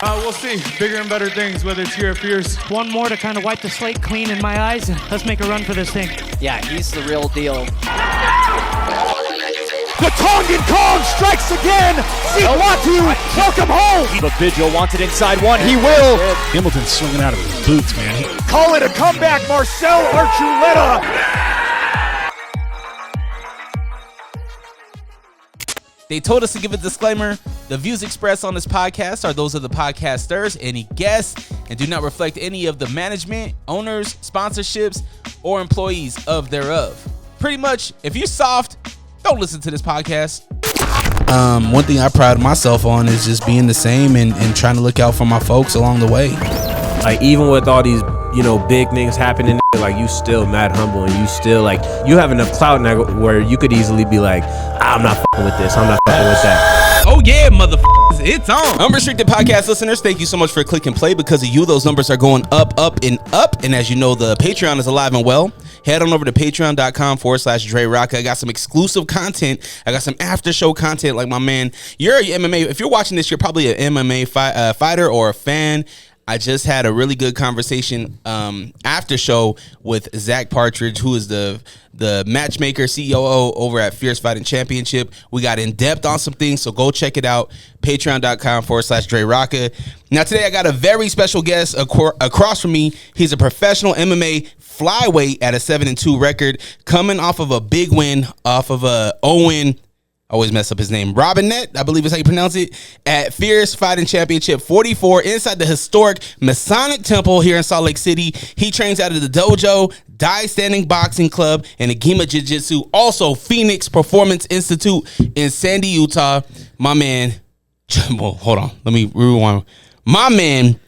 We'll see. Bigger and better things, whether it's here or Fierce. One more to kind of wipe the slate clean in my eyes, and let's make a run for this thing. Yeah, he's the real deal. The Tongan Kong strikes again. Siwatu, welcome home. But Vigil wants it inside one. He will. Hamilton's swinging out of his boots, man. Call it a comeback, Marcel Archuleta. They told us to give a disclaimer. The views expressed on this podcast are those of the podcasters, any guests, and do not reflect any of the management, owners, sponsorships, or employees of thereof. Pretty much, if you're soft, don't listen to this podcast. One thing I pride myself on is just being the same and trying to look out for my folks along the way. Like, even with all these, big things happening, like, you still mad humble, and you still, like, you have enough clout now where you could easily be like, I'm not fucking with this, I'm not fucking with that. Oh yeah, motherfuckers, it's on. Unrestricted Podcast listeners, thank you so much for clicking play. Because of you, those numbers are going up, up, and up. And as you know, the Patreon is alive and well. Head on over to patreon.com/DreRawka. I got some exclusive content. I got some after show content. Like, my man, you're a MMA. If you're watching this, you're probably an MMA fighter or a fan. I just had a really good conversation after show with Zach Partridge, who is the matchmaker, COO over at Fierce Fighting Championship. We got in depth on some things, so go check it out. Patreon.com/DreRawka. Now, today I got a very special guest across from me. He's a professional MMA flyweight at a 7-2 record, coming off of a big win off of Owen. Always mess up his name. Robinett, I believe is how you pronounce it, at Fierce Fighting Championship 44 inside the historic Masonic Temple here in Salt Lake City. He trains out of the Dojo, Die Standing Boxing Club, and Agima Jiu-Jitsu. Also, Phoenix Performance Institute in Sandy, Utah. My man, well, hold on. Let me rewind. My man,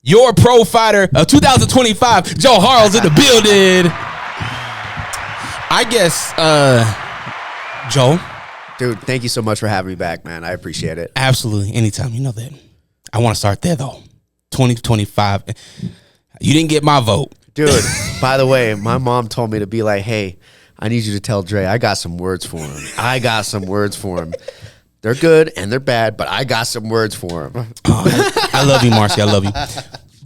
your pro fighter of 2025, Joe Haro's in the building. I guess, Joe. Dude, thank you so much for having me back, man. I appreciate it. Absolutely. Anytime. You know that. I want to start there, though. 2025. You didn't get my vote. Dude, by the way, my mom told me to be like, hey, I need you to tell Dre I got some words for him. They're good and they're bad, but I got some words for him. Oh, I love you, Marcy. I love you.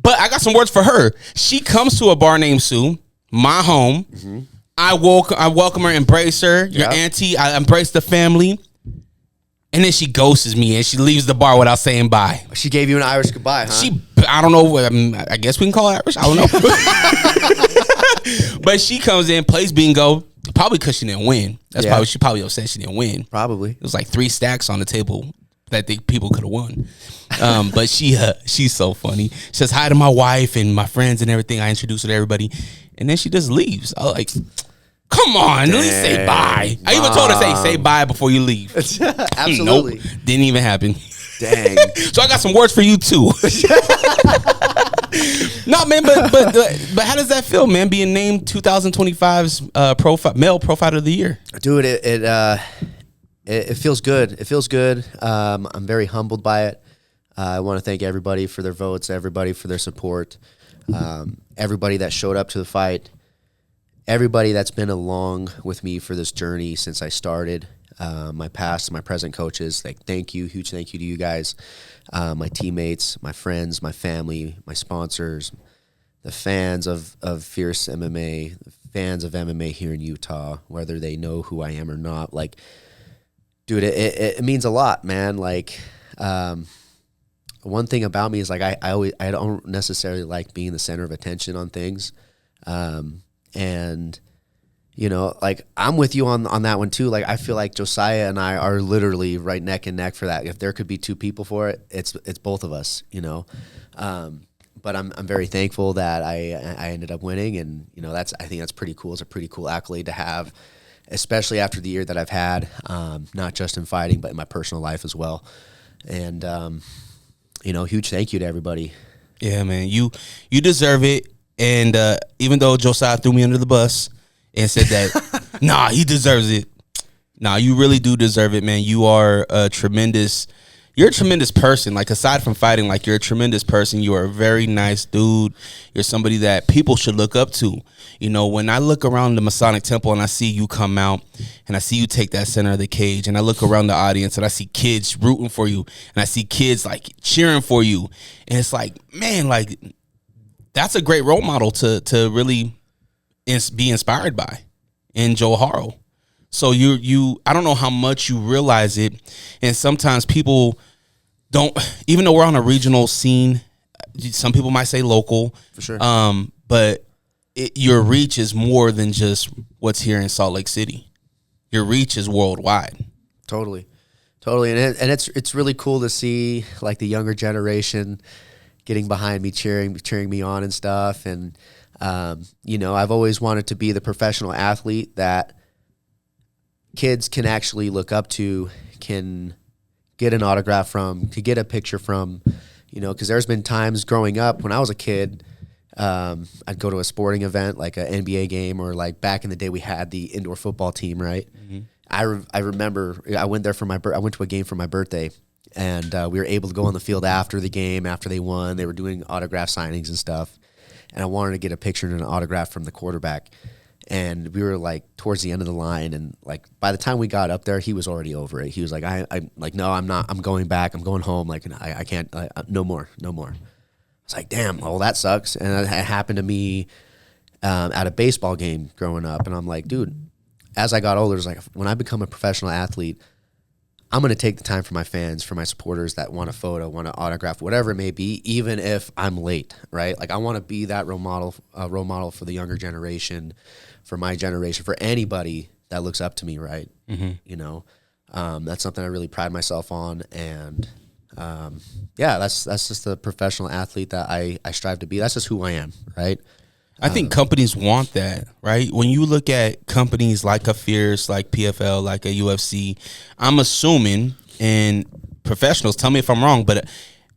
But I got some words for her. She comes to a bar named Sue, my home. Mm-hmm. I welcome her, embrace her, your auntie. I embrace the family. And then she ghosts me and she leaves the bar without saying bye. She gave you an Irish goodbye, huh? I don't know. I guess we can call it Irish. I don't know. But she comes in, plays bingo, probably because she didn't win. She probably upset she didn't win. Probably. It was like 3 stacks on the table that people could have won. But she's so funny. She says hi to my wife and my friends and everything. I introduce her to everybody. And then she just leaves. I was like, come on, at least say bye. I even told her, say bye before you leave. Absolutely. Nope, didn't even happen. Dang. So I got some words for you too. No, man, but how does that feel, man? Being named 2025's male pro fighter of the year. Dude, it feels good. It feels good. I'm very humbled by it. I want to thank everybody for their votes, everybody for their support, everybody that showed up to the fight, everybody that's been along with me for this journey since I started. My past, my present coaches, like, thank you, huge thank you to you guys, my teammates, my friends, my family, my sponsors, the fans of Fierce MMA, the fans of MMA here in Utah, whether they know who I am or not. Like, dude, it means a lot, man. Like, one thing about me is, like, I don't necessarily like being the center of attention on things, and like, I'm with you on that one too. Like, I feel like Josiah and I are literally right neck and neck for that. If there could be 2 people for it, it's both of us, But I'm very thankful that I ended up winning, and I think that's pretty cool. It's a pretty cool accolade to have, especially after the year that I've had, not just in fighting but in my personal life as well. And huge thank you to everybody. Yeah, man, you deserve it. And even though Josiah threw me under the bus and said that, nah, he deserves it. Nah, you really do deserve it, man. You are a tremendous you're a tremendous person. Like, aside from fighting, like, you're a tremendous person. You are a very nice dude. You're somebody that people should look up to. You know, when I look around the Masonic Temple and I see you come out and I see you take that center of the cage, and I look around the audience and I see kids rooting for you, and I see kids like cheering for you, and it's like, man, like, that's a great role model to really be inspired by in Joe Haro. So you I don't know how much you realize it, and sometimes people don't, even though we're on a regional scene, some people might say local, for sure. But your reach is more than just what's here in Salt Lake City. Your reach is worldwide. Totally, and it's really cool to see like the younger generation getting behind me, cheering me on and stuff. And you know, I've always wanted to be the professional athlete that kids can actually look up to, can get an autograph from, to get a picture from, you know, because there's been times growing up when I was a kid, I'd go to a sporting event like an NBA game, or like back in the day we had the indoor football team, right? Mm-hmm. I remember I went there for I went to a game for my birthday, and we were able to go on the field after the game, after they won. They were doing autograph signings and stuff, and I wanted to get a picture and an autograph from the quarterback. And we were like towards the end of the line, and like by the time we got up there, he was already over it. He was like, "I'm like, no, I'm not. I'm going back. I'm going home. Like, I can't. No more. I was like, damn. Well, that sucks. And it happened to me at a baseball game growing up, and I'm like, dude. As I got older, it's like when I become a professional athlete, I'm going to take the time for my fans, for my supporters that want a photo, want an autograph, whatever it may be, even if I'm late, right? Like I want to be that role model for the younger generation, for my generation, for anybody that looks up to me, right? Mm-hmm. You know, that's something I really pride myself on, and yeah, that's just the professional athlete that I strive to be. That's just who I am, right? I think companies want that, right? When you look at companies like a Fierce, like PFL, like a UFC, I'm assuming, and professionals, tell me if I'm wrong, but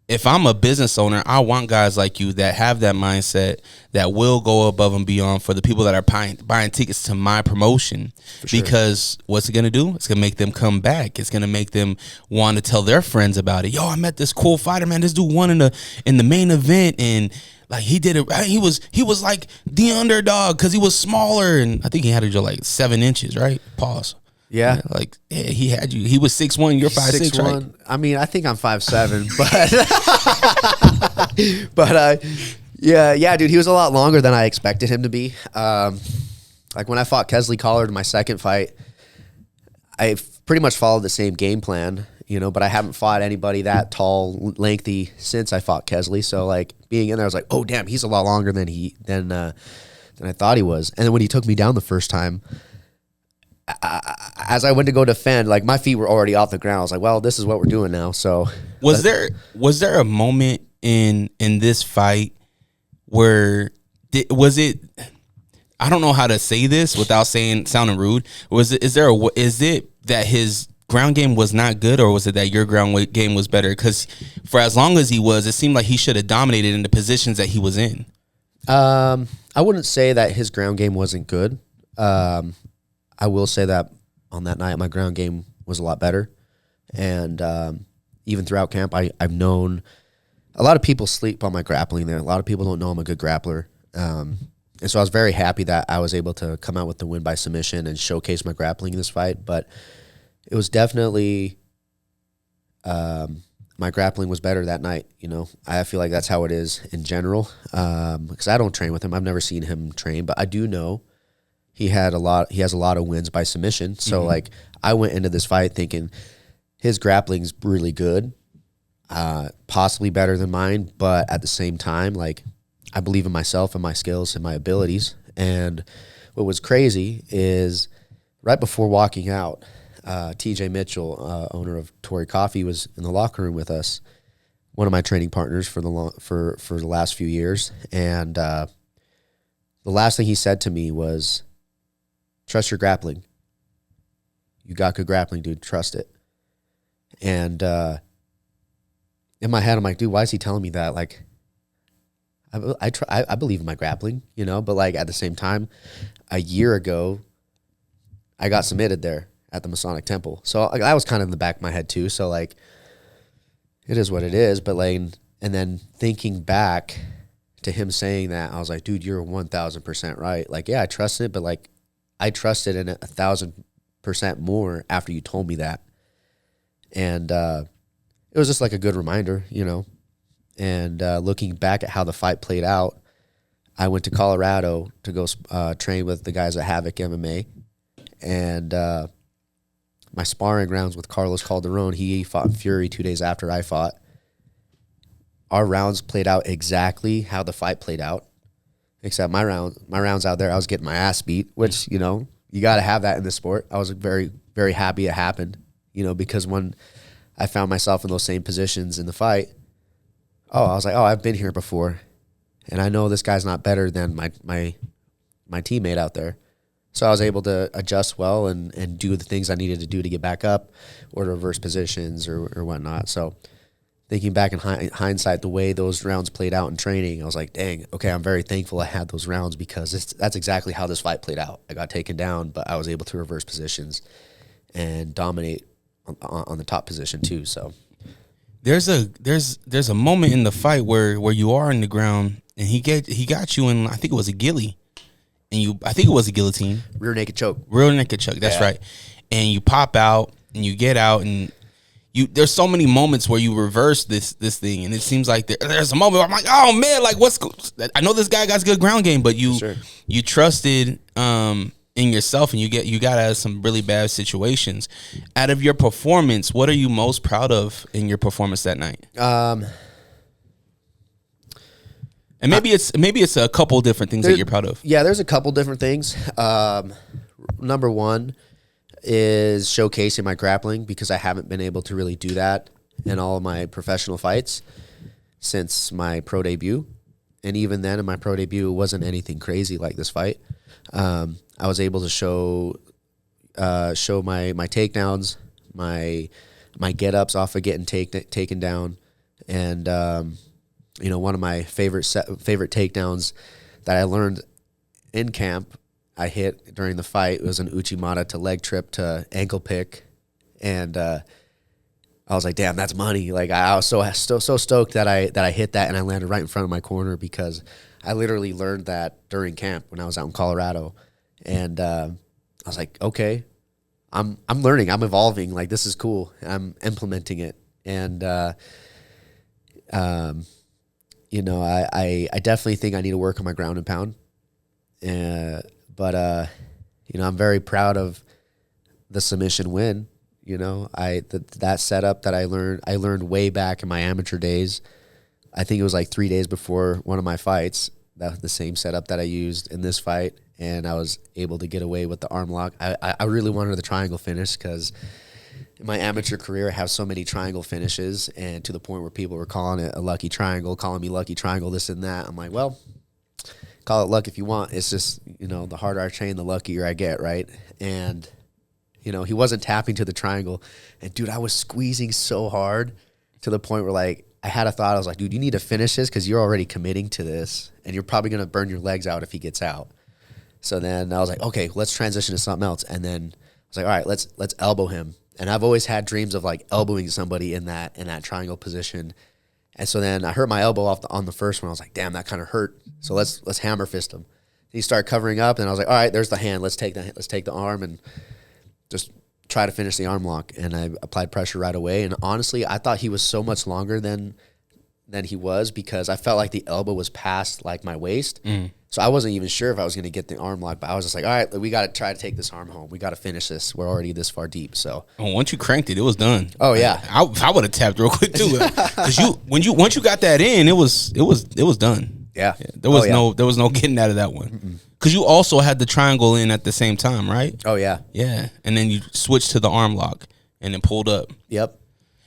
if I'm a business owner, I want guys like you that have that mindset, that will go above and beyond for the people that are buying tickets to my promotion. Sure. Because what's it going to do? It's going to make them come back. It's going to make them want to tell their friends about it. Yo, I met this cool fighter, man. This dude won in the main event, and like he did it right. He was like the underdog because he was smaller, and I think he had to go like 7 inches, right? Pause. Yeah. Like, yeah, he had you. He was 6'1", you're 5'6", right? I mean, I think I'm 5'7", but yeah, dude, he was a lot longer than I expected him to be. Like when I fought Kesley Collard in my second fight, I pretty much followed the same game plan, you know, but I haven't fought anybody that tall, lengthy since I fought Kesley. So like being in there, I was like, oh damn, he's a lot longer than I thought he was. And then when he took me down the first time, as I went to go defend, like my feet were already off the ground. I was like, well, this is what we're doing now. So was there a moment in this fight where was it? I don't know how to say this without sounding rude. Is it that his ground game was not good, or was it that your ground game was better? Because for as long as he was, it seemed like he should have dominated in the positions that he was in. I wouldn't say that his ground game wasn't good. I will say that on that night, my ground game was a lot better. And even throughout camp, I've known a lot of people sleep on my grappling there. A lot of people don't know I'm a good grappler. And so I was very happy that I was able to come out with the win by submission and showcase my grappling in this fight. But it was definitely my grappling was better that night. You know, I feel like that's how it is in general, because I don't train with him. I've never seen him train, but I do know he has a lot of wins by submission. So like I went into this fight thinking his grappling's really good, possibly better than mine, but at the same time, like I believe in myself and my skills and my abilities. And what was crazy is right before walking out, TJ Mitchell, owner of Tory Coffee, was in the locker room with us, one of my training partners for the last few years. And the last thing he said to me was, trust your grappling. You got good grappling, dude. Trust it. And in my head, I'm like, dude, why is he telling me that? Like, I believe in my grappling, you know, but like at the same time, a year ago, I got submitted there at the Masonic Temple. So that was kind of in the back of my head too. So like, it is what it is. But like, and then thinking back to him saying that, I was like, dude, you're 1,000% right. Like, yeah, I trusted it, but like, I trusted in 1,000% more after you told me that. And it was just like a good reminder, you know. And looking back at how the fight played out, I went to Colorado to go train with the guys at Havoc MMA. And my sparring rounds with Carlos Calderon, he fought in Fury 2 days after I fought. Our rounds played out exactly how the fight played out, except my rounds out there, I was getting my ass beat, which, you know, you got to have that in the sport. I was very, very happy it happened, you know, because when I found myself in those same positions in the fight, I was like, I've been here before, and I know this guy's not better than my teammate out there. So I was able to adjust well and do the things I needed to do to get back up or to reverse positions or whatnot. So thinking back in hindsight, the way those rounds played out in training, I was like, dang, okay, I'm very thankful I had those rounds because that's exactly how this fight played out. I got taken down, but I was able to reverse positions and dominate on the top position too. So there's a moment in the fight where you are on the ground and he got you in, I think it was a ghillie. And I think it was a guillotine. Rear naked choke. That's right. And you pop out and you get out and there's so many moments where you reverse this thing, and it seems like there's a moment where I'm like, oh man, like I know this guy got good ground game, but you trusted in yourself, and you got out of some really bad situations. Out of your performance, what are you most proud of in your performance that night? And maybe it's a couple different things that you're proud of. Yeah, there's a couple different things. Number one is showcasing my grappling, because I haven't been able to really do that in all of my professional fights since my pro debut. And even then, in my pro debut, it wasn't anything crazy like this fight. I was able to show my takedowns, my get-ups off of getting taken down, and you know, one of my favorite takedowns that I learned in camp, I hit during the fight. It was an Uchimata to leg trip to ankle pick, and I was like, "Damn, that's money!" Like I was so stoked that I hit that, and I landed right in front of my corner, because I literally learned that during camp when I was out in Colorado, and I was like, "Okay, I'm learning, I'm evolving. Like this is cool. I'm implementing it," and you know, I definitely think I need to work on my ground and pound. But you know, I'm very proud of the submission win. You know, that setup that I learned way back in my amateur days. I think it was like 3 days before one of my fights. That was the same setup that I used in this fight, and I was able to get away with the arm lock. I really wanted the triangle finish, because in my amateur career, I have so many triangle finishes, and to the point where people were calling it a lucky triangle, calling me lucky triangle, this and that. I'm like, well, call it luck if you want. It's just, you know, the harder I train, the luckier I get, right? And, you know, he wasn't tapping to the triangle. And, dude, I was squeezing so hard to the point where, like, I had a thought. I was like, dude, you need to finish this, because you're already committing to this, and you're probably going to burn your legs out if he gets out. So then I was like, okay, let's transition to something else. And then I was like, all right, let's elbow him. And I've always had dreams of like elbowing somebody in that triangle position. And so then I hurt my elbow on the first one. I was like, damn, that kind of hurt. So let's hammer fist him. And he started covering up, and I was like, all right, there's the hand. Let's take the arm and just try to finish the arm lock. And I applied pressure right away. And honestly, I thought he was so much longer than he was, because I felt like the elbow was past like my waist. So I wasn't even sure if I was going to get the arm lock, but I was just like, all right, we got to try to take this arm home. We got to finish this. We're already this far deep. So once you cranked it, it was done. Oh yeah, I would have tapped real quick too, because once you got that in, it was done. Yeah, there was no getting out of that one, because you also had the triangle in at the same time, right? Oh yeah, and then you switched to the arm lock and then pulled up. Yep.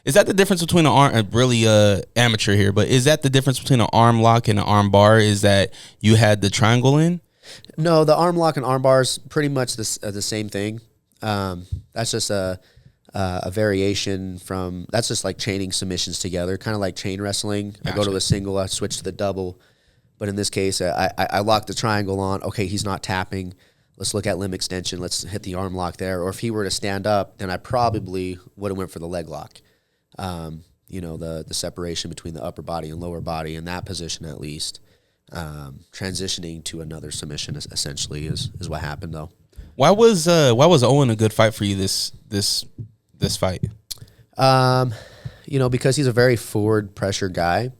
Is that the difference between an arm? Really, amateur here, but is that the difference between an arm lock and an arm bar? Is that you had the triangle in? No, the arm lock and arm bars pretty much the same thing. That's just a variation from. That's just like chaining submissions together, kind of like chain wrestling. Gotcha. I go to a single, I switch to the double, but in this case, I lock the triangle on. Okay, he's not tapping. Let's look at limb extension. Let's hit the arm lock there. Or if he were to stand up, then I probably would have went for the leg lock. the separation between the upper body and lower body in that position at least. Transitioning to another submission essentially is what happened though. Why was Owen a good fight for you this fight? Because he's a very forward pressure guy.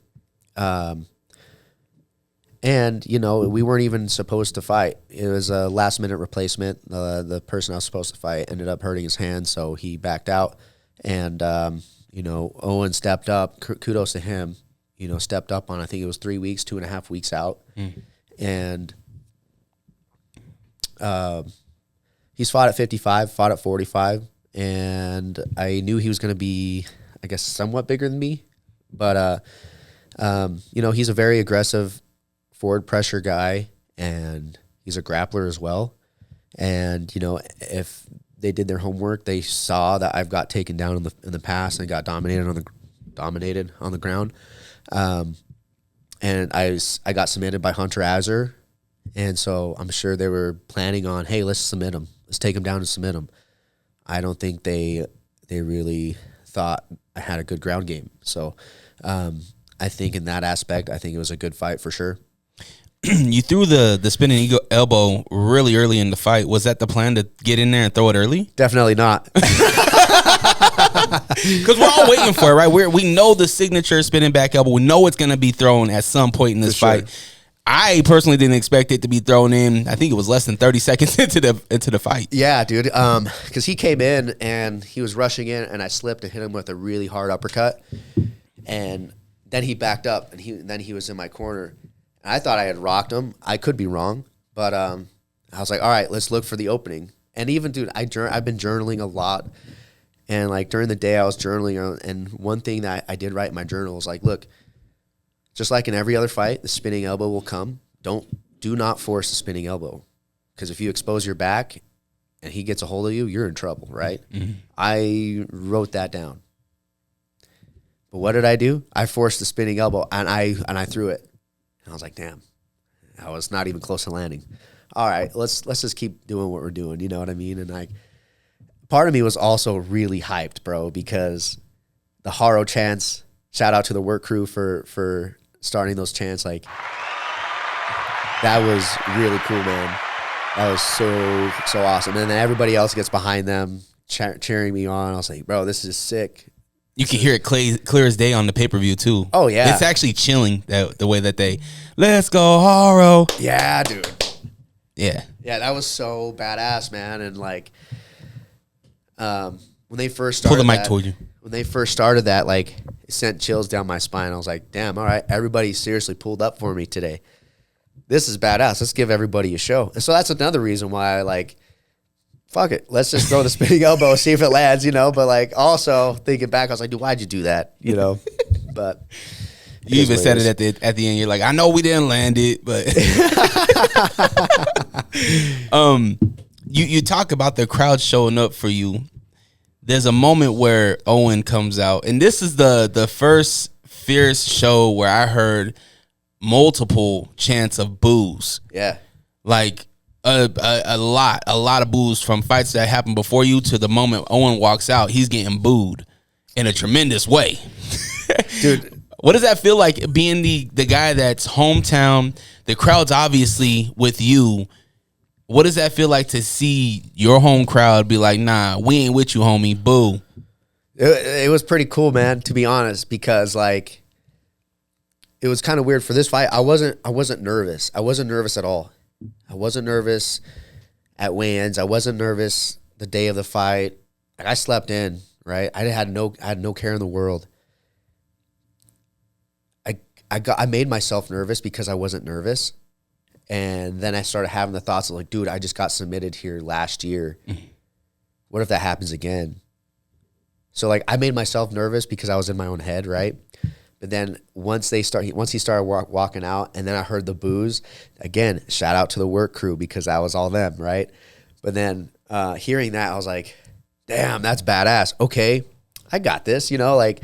And we weren't even supposed to fight. It was a last minute replacement. The person I was supposed to fight ended up hurting his hand, so he backed out. And Owen stepped up. Kudos to him. Stepped up on, I think it was 3 weeks, 2.5 weeks out. And he's fought at 55, fought at 45. And I knew he was going to be, I guess, somewhat bigger than me. But, he's a very aggressive forward pressure guy, and he's a grappler as well. And, if they did their homework, they saw that I've got taken down in the past and got dominated on the ground. And I got submitted by Hunter Azar, and so I'm sure they were planning on, hey, let's submit him, let's take him down and submit him. I don't think they really thought I had a good ground game. So I think in that aspect, I think it was a good fight for sure. You threw the spinning elbow really early in the fight. Was that the plan, to get in there and throw it early? Definitely not. Because we're all waiting for it, right? We know the signature spinning back elbow. We know it's going to be thrown at some point in this fight. I personally didn't expect it to be thrown in. I think it was less than 30 seconds into the fight. Yeah, dude. Because he came in and he was rushing in, and I slipped and hit him with a really hard uppercut, and then he backed up, and then he was in my corner. And I thought I had rocked him. I could be wrong, but I was like, all right, let's look for the opening. And even, dude, I've been journaling a lot. And, like, during the day I was journaling, and one thing that I did write in my journal was, like, look, just like in every other fight, the spinning elbow will come. Do not force the spinning elbow. Because if you expose your back and he gets a hold of you, you're in trouble, right? Mm-hmm. I wrote that down. But what did I do? I forced the spinning elbow, and I threw it. And I was like, damn, I was not even close to landing. All right, let's just keep doing what we're doing. You know what I mean? And part of me was also really hyped, bro, because the Haro chants, shout out to the work crew for starting those chants. Like, that was really cool, man. That was so awesome. And then everybody else gets behind them, cheering me on. I was like, bro, this is sick. You can hear it clear as day on the pay-per-view, too. Oh, yeah. It's actually chilling, the way that they, let's go, Haro. Yeah, dude. Yeah. Yeah, that was so badass, man. And, like, when they first started pull the mic toward you. When they first started that, like, it sent chills down my spine. I was like, damn, all right, everybody seriously pulled up for me today. This is badass. Let's give everybody a show. And so that's another reason why I, like, fuck it. Let's just throw the spinning elbow, see if it lands, But, like, also thinking back, I was like, dude, why'd you do that? But you even said it at the end. You're like, I know we didn't land it, but you talk about the crowd showing up for you. There's a moment where Owen comes out, and this is the first Fierce show where I heard multiple chants of boos. Yeah, like a lot of boos from fights that happened before you to the moment Owen walks out. He's getting booed in a tremendous way, dude. What does that feel like, being the guy that's hometown? The crowd's obviously with you. What does that feel like to see your home crowd be like, nah, we ain't with you, homie, boo? It was pretty cool, man, to be honest, because, like, it was kind of weird for this fight. I wasn't nervous. I wasn't nervous at all. I wasn't nervous at weigh-ins. I wasn't nervous the day of the fight. Like, I slept in, right? I had no care in the world. I made myself nervous because I wasn't nervous. And then I started having the thoughts of, like, dude, I just got submitted here last year. What if that happens again? So, like, I made myself nervous because I was in my own head, right? But then once he started walking out, and then I heard the boos, again, shout out to the work crew, because that was all them, right? But then hearing that, I was like, damn, that's badass. Okay, I got this, like,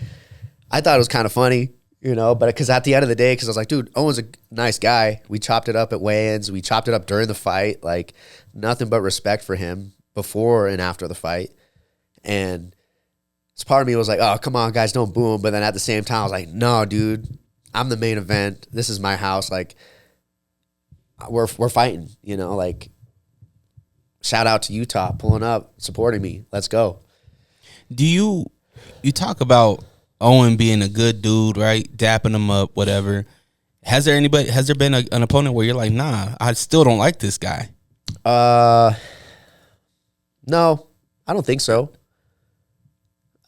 I thought it was kind of funny. But because at the end of the day, because I was like, dude, Owen's a nice guy. We chopped it up at weigh-ins. We chopped it up during the fight. Like, nothing but respect for him before and after the fight. And So part of me was like, oh, come on, guys, don't boo him. But then at the same time, I was like, no, dude, I'm the main event. This is my house. Like, we're fighting, you know, like, shout out to Utah pulling up, supporting me. Let's go. Do you talk about Owen being a good dude, right? Dapping him up, whatever. Has there been an opponent where you're like, nah, I still don't like this guy? No, I don't think so.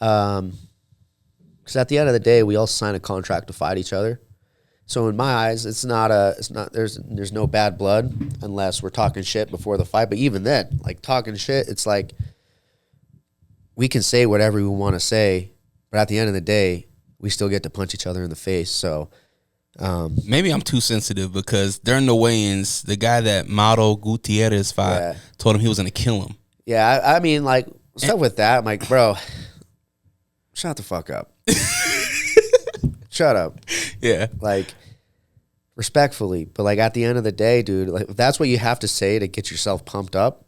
Because at the end of the day, we all sign a contract to fight each other. So in my eyes, there's no bad blood unless we're talking shit before the fight. But even then, like talking shit, it's like we can say whatever we want to say, but at the end of the day, we still get to punch each other in the face. So maybe I'm too sensitive because during the weigh-ins, the guy that Mauro Gutierrez fought told him he was going to kill him. Yeah, I mean, like, stuff with that, I'm like, bro, shut the fuck up. Shut up. Yeah. Like, respectfully. But, like, at the end of the day, dude, like, if that's what you have to say to get yourself pumped up,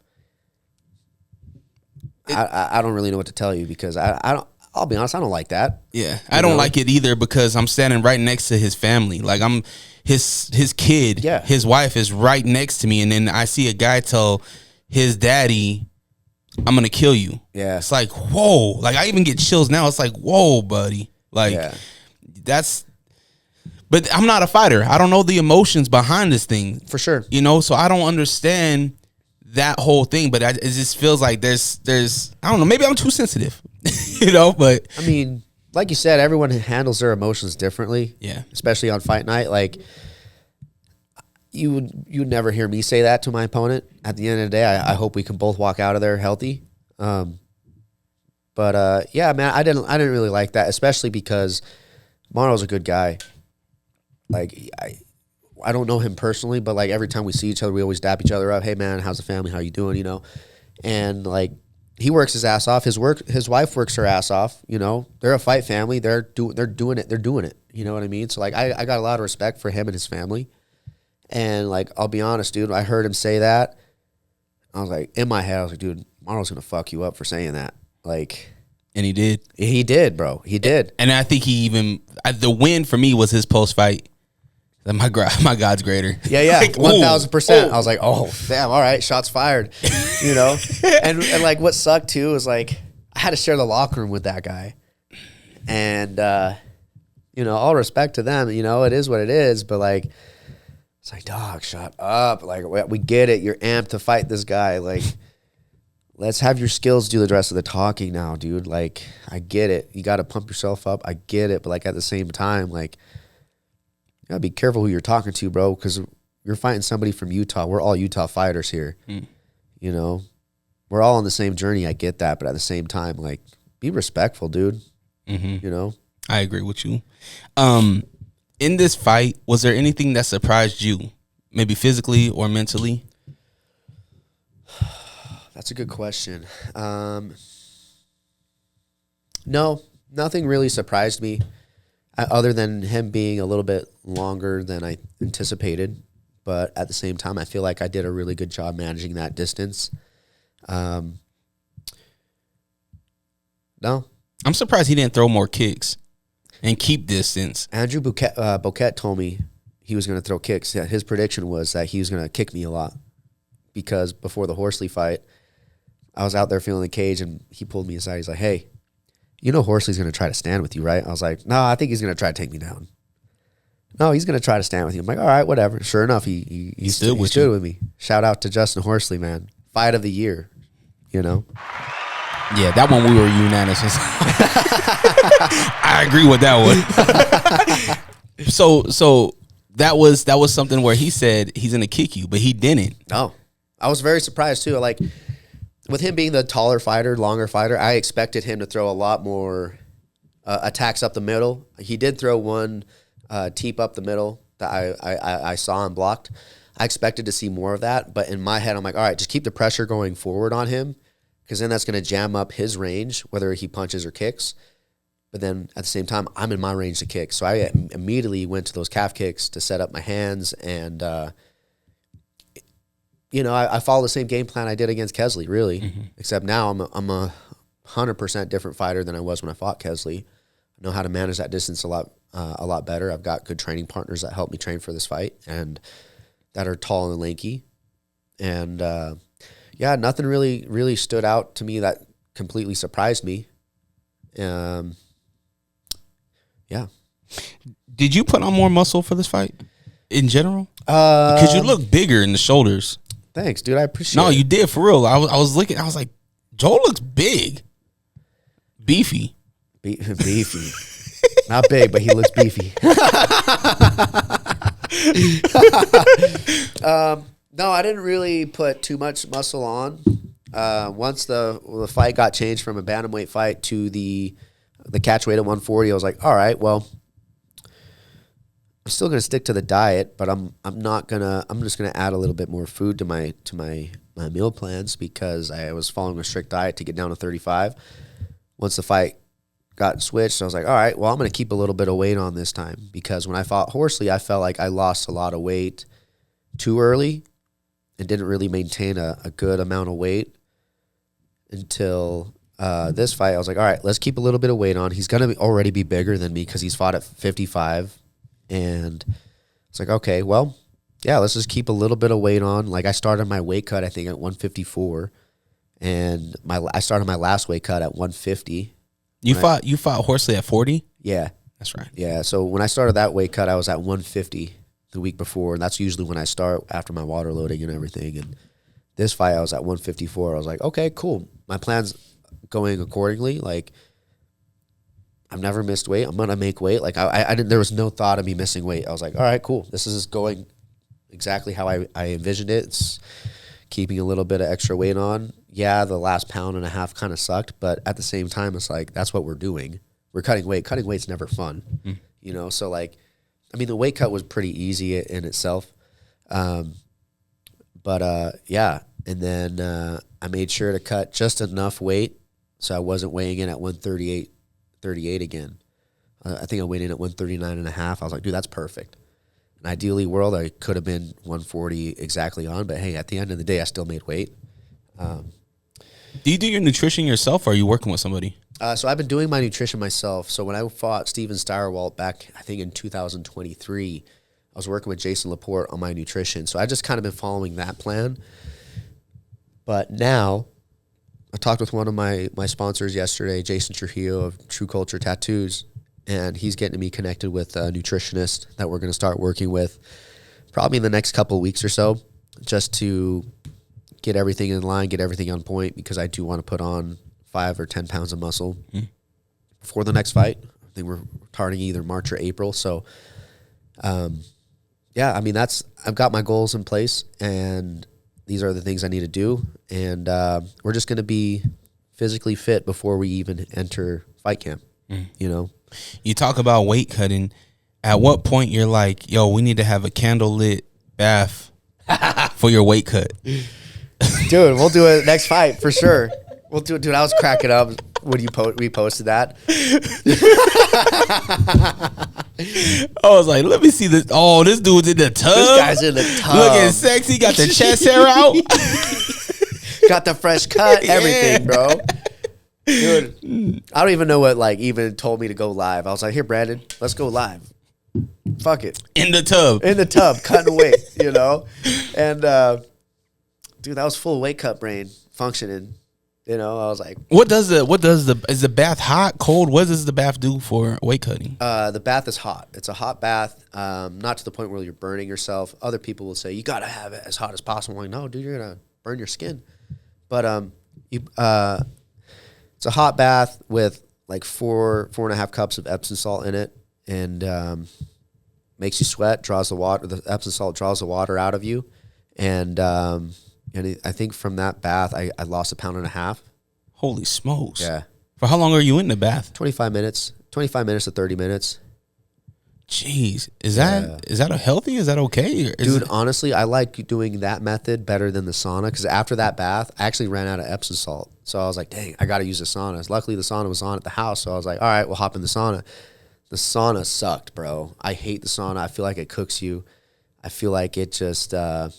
I don't really know what to tell you because I'll be honest, I don't like that. Yeah. I don't like it either because I'm standing right next to his family. Like, I'm his kid, his wife is right next to me. And then I see a guy tell his daddy, I'm going to kill you. Yeah. It's like, whoa. Like, I even get chills now. It's like, whoa, buddy. Like, but I'm not a fighter. I don't know the emotions behind this thing. For sure. You know, so I don't understand that whole thing. But it just feels like there's I don't know, maybe I'm too sensitive. You know, but I mean, like you said, everyone handles their emotions differently. Yeah. Especially on fight night. Like, you would never hear me say that to my opponent. At the end of the day, I hope we can both walk out of there healthy. Yeah, man, I didn't really like that, especially because Mauro's a good guy. Like, I don't know him personally, but like every time we see each other, we always dap each other up. Hey man, how's the family? How you doing? You know, and like he works his ass off. His wife works her ass off. You know, they're a fight family. They're doing it. You know what I mean? So like I got a lot of respect for him and his family. And like I'll be honest, dude, I heard him say that. I was like, in my head, I was like, dude, Mauro's gonna fuck you up for saying that. Like, and he did. He did, bro. He did. And I think he even the win for me was his post fight. My God's greater. Yeah, like, 1,000%. I was like, oh, damn, all right, shots fired. You know? and like what sucked too was like I had to share the locker room with that guy. And you know, all respect to them, you know, it is what it is, but like it's like, dog, shut up. Like we get it. You're amped to fight this guy. Like, let's have your skills do the rest of the talking now, dude. Like, I get it. You got to pump yourself up. I get it. But, like, at the same time, like, you got to be careful who you're talking to, bro, because you're fighting somebody from Utah. We're all Utah fighters here. You know? We're all on the same journey. I get that. But at the same time, like, be respectful, dude. You know? I agree with you. In this fight, was there anything that surprised you? Maybe physically or mentally? That's a good question. No, nothing really surprised me other than him being a little bit longer than I anticipated. But at the same time, I feel like I did a really good job managing that distance. No. I'm surprised he didn't throw more kicks and keep distance. Andrew Boquette told me he was going to throw kicks. Yeah, his prediction was that he was going to kick me a lot because before the Horsley fight, I was out there feeling the cage, and he pulled me aside. He's like, hey, you know Horsley's going to try to stand with you, right? I was like, no, I think he's going to try to take me down. No, he's going to try to stand with you. I'm like, all right, whatever. Sure enough, he stood with me. Shout out to Justin Horsley, man. Fight of the year, you know? Yeah, that one we were unanimous. I agree with that one. So that was something where he said he's gonna kick you, but he didn't. No, I was very surprised too. Like with him being the taller fighter, longer fighter, I expected him to throw a lot more attacks up the middle. He did throw one teep up the middle that I saw and blocked. I expected to see more of that, but in my head, I'm like, all right, just keep the pressure going forward on him. Because then that's going to jam up his range, whether he punches or kicks. But then at the same time, I'm in my range to kick. So I immediately went to those calf kicks to set up my hands. And, you know, I follow the same game plan I did against Kesley, really. Except now I'm a 100% different fighter than I was when I fought Kesley. I know how to manage that distance a lot better. I've got good training partners that help me train for this fight and that are tall and lanky. And nothing really stood out to me that completely surprised me. Yeah. Did you put on more muscle for this fight in general? Because you look bigger in the shoulders. Thanks, dude. I appreciate it. No, you did, for real. I was looking. I was like, Joel looks big. Beefy. Beefy. Not big, but he looks beefy. No, I didn't really put too much muscle on. Once the fight got changed from a bantamweight fight to the catch weight at 140, I was like, all right, well, I'm still gonna stick to the diet, but I'm just gonna add a little bit more food to my meal plans because I was following a strict diet to get down to 35. Once the fight got switched, I was like, all right, well, I'm gonna keep a little bit of weight on this time because when I fought Horsley, I felt like I lost a lot of weight too early and didn't really maintain a good amount of weight until this fight. I was like, all right, let's keep a little bit of weight on. He's gonna already be bigger than me because he's fought at 55. And it's like, okay, well, yeah, let's just keep a little bit of weight on. Like I started my weight cut, I think, at 154, and I started my last weight cut at 150. You fought Horsley at 40? Yeah, that's right. Yeah, so when I started that weight cut, I was at 150 the week before, and that's usually when I start after my water loading and everything. And this fight, I was at 154. I was like, okay, cool. My plan's going accordingly. Like, I've never missed weight. I'm gonna make weight. Like I didn't. There was no thought of me missing weight. I was like, all right, cool. This is going exactly how I envisioned it. It's keeping a little bit of extra weight on. Yeah, the last pound and a half kind of sucked, but at the same time, it's like that's what we're doing. We're cutting weight. Cutting weight's never fun, you know. So like, I mean, the weight cut was pretty easy in itself, yeah. And then I made sure to cut just enough weight so I wasn't weighing in at 138. 38 again. I think I weighed in at 139 and a half. I was like, dude, that's perfect. In an ideally world, I could have been 140 exactly on, but hey, at the end of the day, I still made weight. Do you do your nutrition yourself or are you working with somebody? So I've been doing my nutrition myself. So when I fought Steven Steyerwalt back, I think in 2023, I was working with Jason Laporte on my nutrition. So I just kind of been following that plan. But now I talked with one of my sponsors yesterday, Jason Trujillo of True Culture Tattoos, and he's getting me connected with a nutritionist that we're going to start working with probably in the next couple of weeks or so, just to get everything in line, get everything on point, because I do want to put on 5 or 10 pounds of muscle before the next fight. I think we're targeting either March or April. So, yeah, I mean, I've got my goals in place, and these are the things I need to do, and we're just going to be physically fit before we even enter fight camp, you know? You talk about weight cutting. At what point you're like, yo, we need to have a candlelit bath for your weight cut? Dude, we'll do it next fight for sure. We'll do it. Dude, I was cracking up when you reposted that. I was like, let me see this. Oh, this dude's in the tub. This guy's in the tub. Looking sexy. Got the chest hair out. Got the fresh cut. Everything, bro. Dude, I don't even know what even told me to go live. I was like, here, Brandon, let's go live. Fuck it. In the tub. In the tub, cutting weight, you know? And, dude, that was full weight cut brain functioning. You know, I was like, is the bath hot, cold? What does the bath do for weight cutting? The bath is hot. It's a hot bath, not to the point where you're burning yourself. Other people will say, you got to have it as hot as possible. I'm like, no, dude, you're going to burn your skin. But it's a hot bath with like 4.5 cups of Epsom salt in it, and makes you sweat, draws the water. The Epsom salt draws the water out of you. And I think from that bath, I lost 1.5 pounds. Holy smokes. Yeah. For how long are you in the bath? 25 minutes. 25 minutes to 30 minutes. Jeez. Is that a healthy? Is that okay? Dude, honestly, I like doing that method better than the sauna, because after that bath, I actually ran out of Epsom salt. So I was like, dang, I got to use the sauna. Luckily, the sauna was on at the house. So I was like, all right, we'll hop in the sauna. The sauna sucked, bro. I hate the sauna. I feel like it cooks you. I feel like it just, I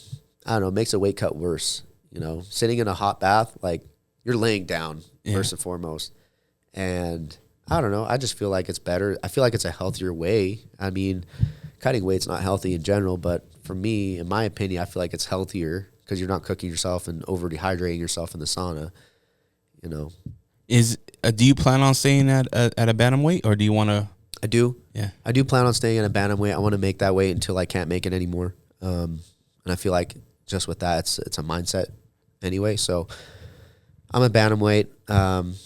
don't know, makes a weight cut worse. You know, sitting in a hot bath, like, you're laying down. first and foremost. And I don't know. I just feel like it's better. I feel like it's a healthier way. I mean, cutting weight's not healthy in general, but for me, in my opinion, I feel like it's healthier because you're not cooking yourself and over dehydrating yourself in the sauna. You know. Do you plan on staying at a bantamweight, or do you want to? I do. Yeah. I do plan on staying at a bantamweight. I want to make that weight until I can't make it anymore. And I feel like just with that, it's a mindset anyway. So I'm a bantamweight.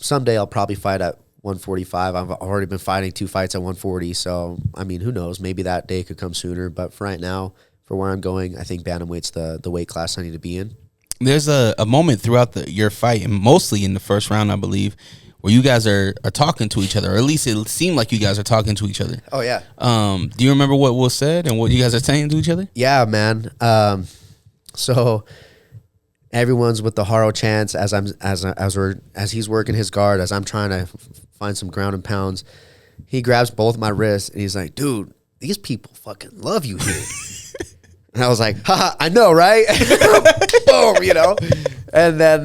Someday I'll probably fight at 145. I've already been fighting 2 fights at 140. So, I mean, who knows? Maybe that day could come sooner. But for right now, for where I'm going, I think bantamweight's the weight class I need to be in. There's a moment throughout your fight, and mostly in the first round, I believe, where you guys are talking to each other, or at least it seemed like you guys are talking to each other. Oh, yeah. Do you remember what was said and what you guys are saying to each other? Yeah, man. So everyone's with the Haro chants as he's working his guard, as I'm trying to find some ground and pounds. He grabs both my wrists and he's like, "Dude, these people fucking love you here." And I was like, "Haha, I know, right?" Boom, you know. And then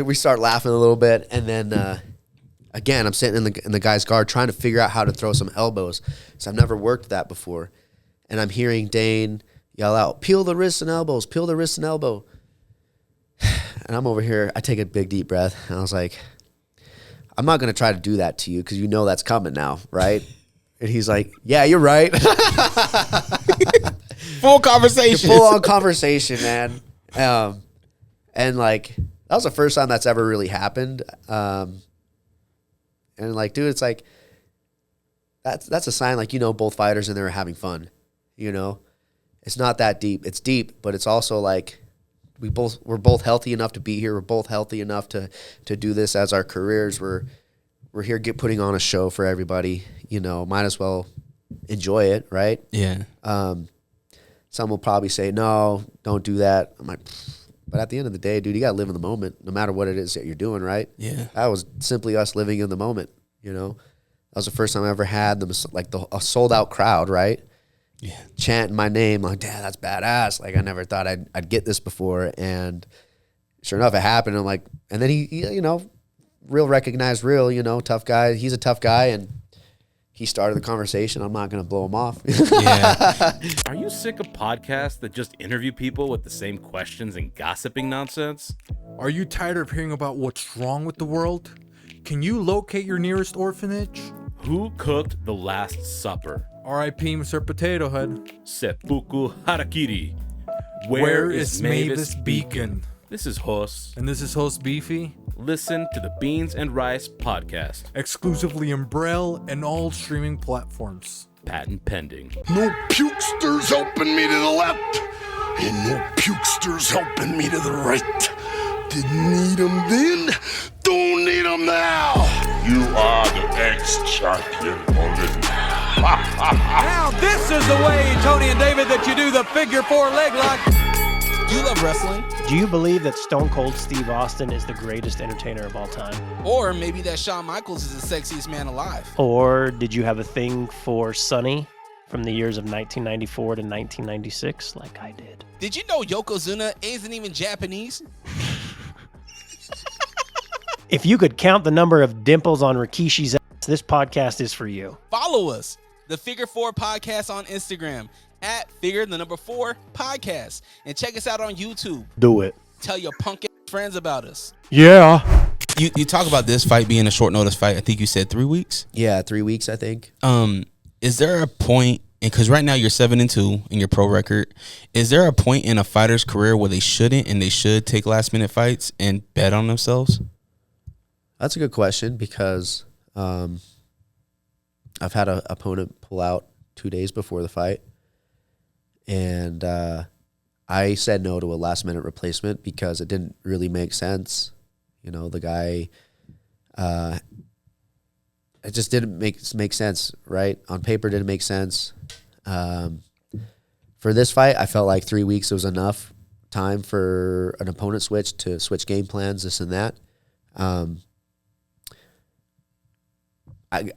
we start laughing a little bit, and then again, I'm sitting in the guy's guard trying to figure out how to throw some elbows. So I've never worked that before, and I'm hearing Dane yell out, "Peel the wrists and elbows, peel the wrists and elbow." And I'm over here. I take a big deep breath, and I was like, "I'm not gonna try to do that to you because you know that's coming now, right?" And he's like, "Yeah, you're right." Full conversation, full on conversation, man. And like, that was the first time that's ever really happened. And like, dude, it's like, that's a sign, like, you know, both fighters in there are having fun, you know? It's not that deep. It's deep, but it's also like, we're both healthy enough to be here. We're both healthy enough to do this as our careers. We're here putting on a show for everybody, you know, might as well enjoy it, right? Yeah. Some will probably say, "No, don't do that." I'm like, but at the end of the day, dude, you got to live in the moment, no matter what it is that you're doing, right? Yeah. That was simply us living in the moment, you know? That was the first time I ever had them, like a sold-out crowd, right? Yeah. Chanting my name, like, "Damn, that's badass." Like, I never thought I'd get this before. And sure enough, it happened. I'm like, and then he, you know, real recognized real, you know, tough guy. He's a tough guy, and he started the conversation. I'm not going to blow him off. Yeah. Are you sick of podcasts that just interview people with the same questions and gossiping nonsense? Are you tired of hearing about what's wrong with the world? Can you locate your nearest orphanage? Who cooked the Last Supper? R.I.P. Mr. Potato Head. Seppuku Harakiri. Where is Mavis Beacon? This is Hos. And this is Host Beefy. Listen to the Beans and Rice podcast. Exclusively in Braille and all streaming platforms. Patent pending. No pukesters helping me to the left, and no pukesters helping me to the right. Didn't need them then, don't need them now. You are the ex-champion, Olin. Now this is the way, Tony and David, that you do the figure 4 leg lock. Do you love wrestling? Do you believe that Stone Cold Steve Austin is the greatest entertainer of all time? Or maybe that Shawn Michaels is the sexiest man alive? Or did you have a thing for Sonny from the years of 1994 to 1996 like I did? Did you know Yokozuna isn't even Japanese? If you could count the number of dimples on Rikishi's ass, this podcast is for you. Follow us, the Figure 4 Podcast on Instagram, at Figure4 Podcast. And check us out on YouTube. Do it. Tell your punk friends about us. Yeah. You talk about this fight being a short notice fight. I think you said 3 weeks. Yeah, 3 weeks, I think. Is there a point, because right now you're 7-2 in your pro record, is there a point in a fighter's career where they shouldn't and they should take last minute fights and bet on themselves? That's a good question, because I've had an opponent pull out 2 days before the fight, and I said no to a last minute replacement because it didn't really make sense. You know, the guy, it just didn't make sense, right? On paper, it didn't make sense. For this fight, I felt like 3 weeks was enough time for an opponent switch to switch game plans, this and that.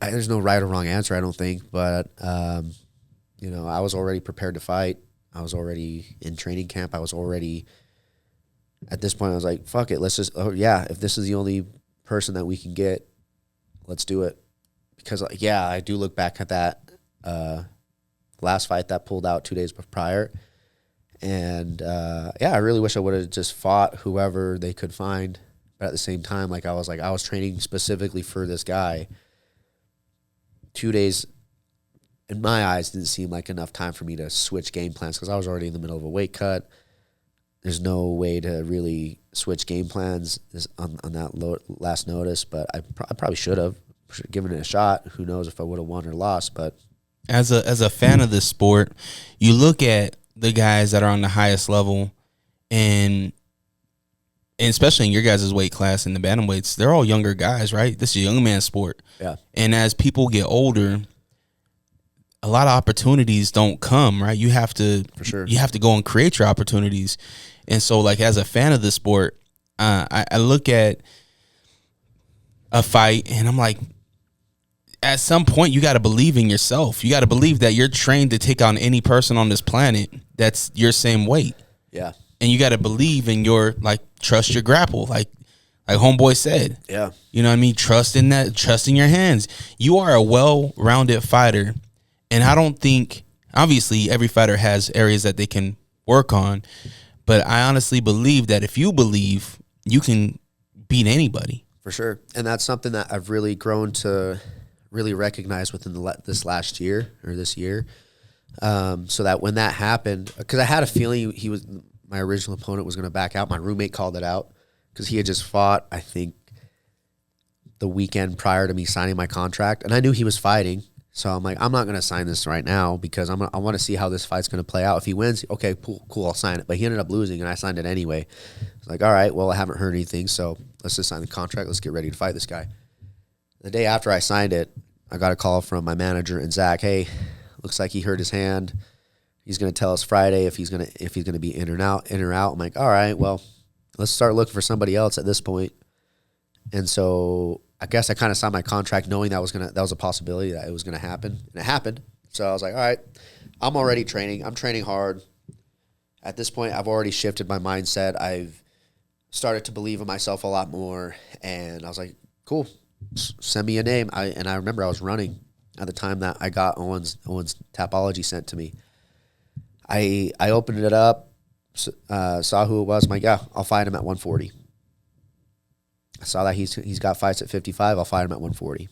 There's no right or wrong answer, I don't think, but you know, I was already prepared to fight. I was already in training camp. I was already at this point, I was like, fuck it. Let's just, if this is the only person that we can get, let's do it. Because, I do look back at that last fight that pulled out 2 days prior. And, I really wish I would have just fought whoever they could find. But at the same time, I was training specifically for this guy. 2 days, in my eyes, didn't seem like enough time for me to switch game plans because I was already in the middle of a weight cut. There's no way to really switch game plans on that last notice, but I probably should have given it a shot. Who knows if I would have won or lost? But as a fan of this sport, you look at the guys that are on the highest level, and especially in your guys' weight class in the bantamweights, they're all younger guys, right? This is a young man's sport. Yeah. And as people get older, a lot of opportunities don't come, right? You have to, for sure, you have to go and create your opportunities. And so, as a fan of the sport, I look at a fight and I'm like, at some point, you got to believe in yourself. You got to believe that you're trained to take on any person on this planet that's your same weight. Yeah. And you got to believe in your, trust your grapple. Like homeboy said. Yeah. You know what I mean? Trust in that, trust in your hands. You are a well-rounded fighter. And I don't think, obviously, every fighter has areas that they can work on. But I honestly believe that if you believe, you can beat anybody. For sure. And that's something that I've really grown to really recognize within this last year or this year. So that when that happened, because I had a feeling my original opponent was going to back out. My roommate called it out because he had just fought, I think, the weekend prior to me signing my contract. And I knew he was fighting. So I'm like, I'm not going to sign this right now because I want to see how this fight's going to play out. If he wins, okay, cool, I'll sign it. But he ended up losing, and I signed it anyway. It's like, all right, well, I haven't heard anything, so let's just sign the contract. Let's get ready to fight this guy. The day after I signed it, I got a call from my manager and Zach. Hey, looks like he hurt his hand. He's going to tell us Friday if he's going to be in or out. I'm like, all right, well, let's start looking for somebody else at this point. And so I guess I kind of signed my contract knowing that was a possibility that it was gonna happen, and it happened. So I was like, all right, I'm already training. I'm training hard. At this point, I've already shifted my mindset. I've started to believe in myself a lot more, and I was like, cool, send me a name. I remember I was running at the time that I got Owen's Tapology sent to me. I opened it up, saw who it was. I'm like, yeah, I'll fight him at 140. I saw that he's got fights at 55. I'll fight him at 140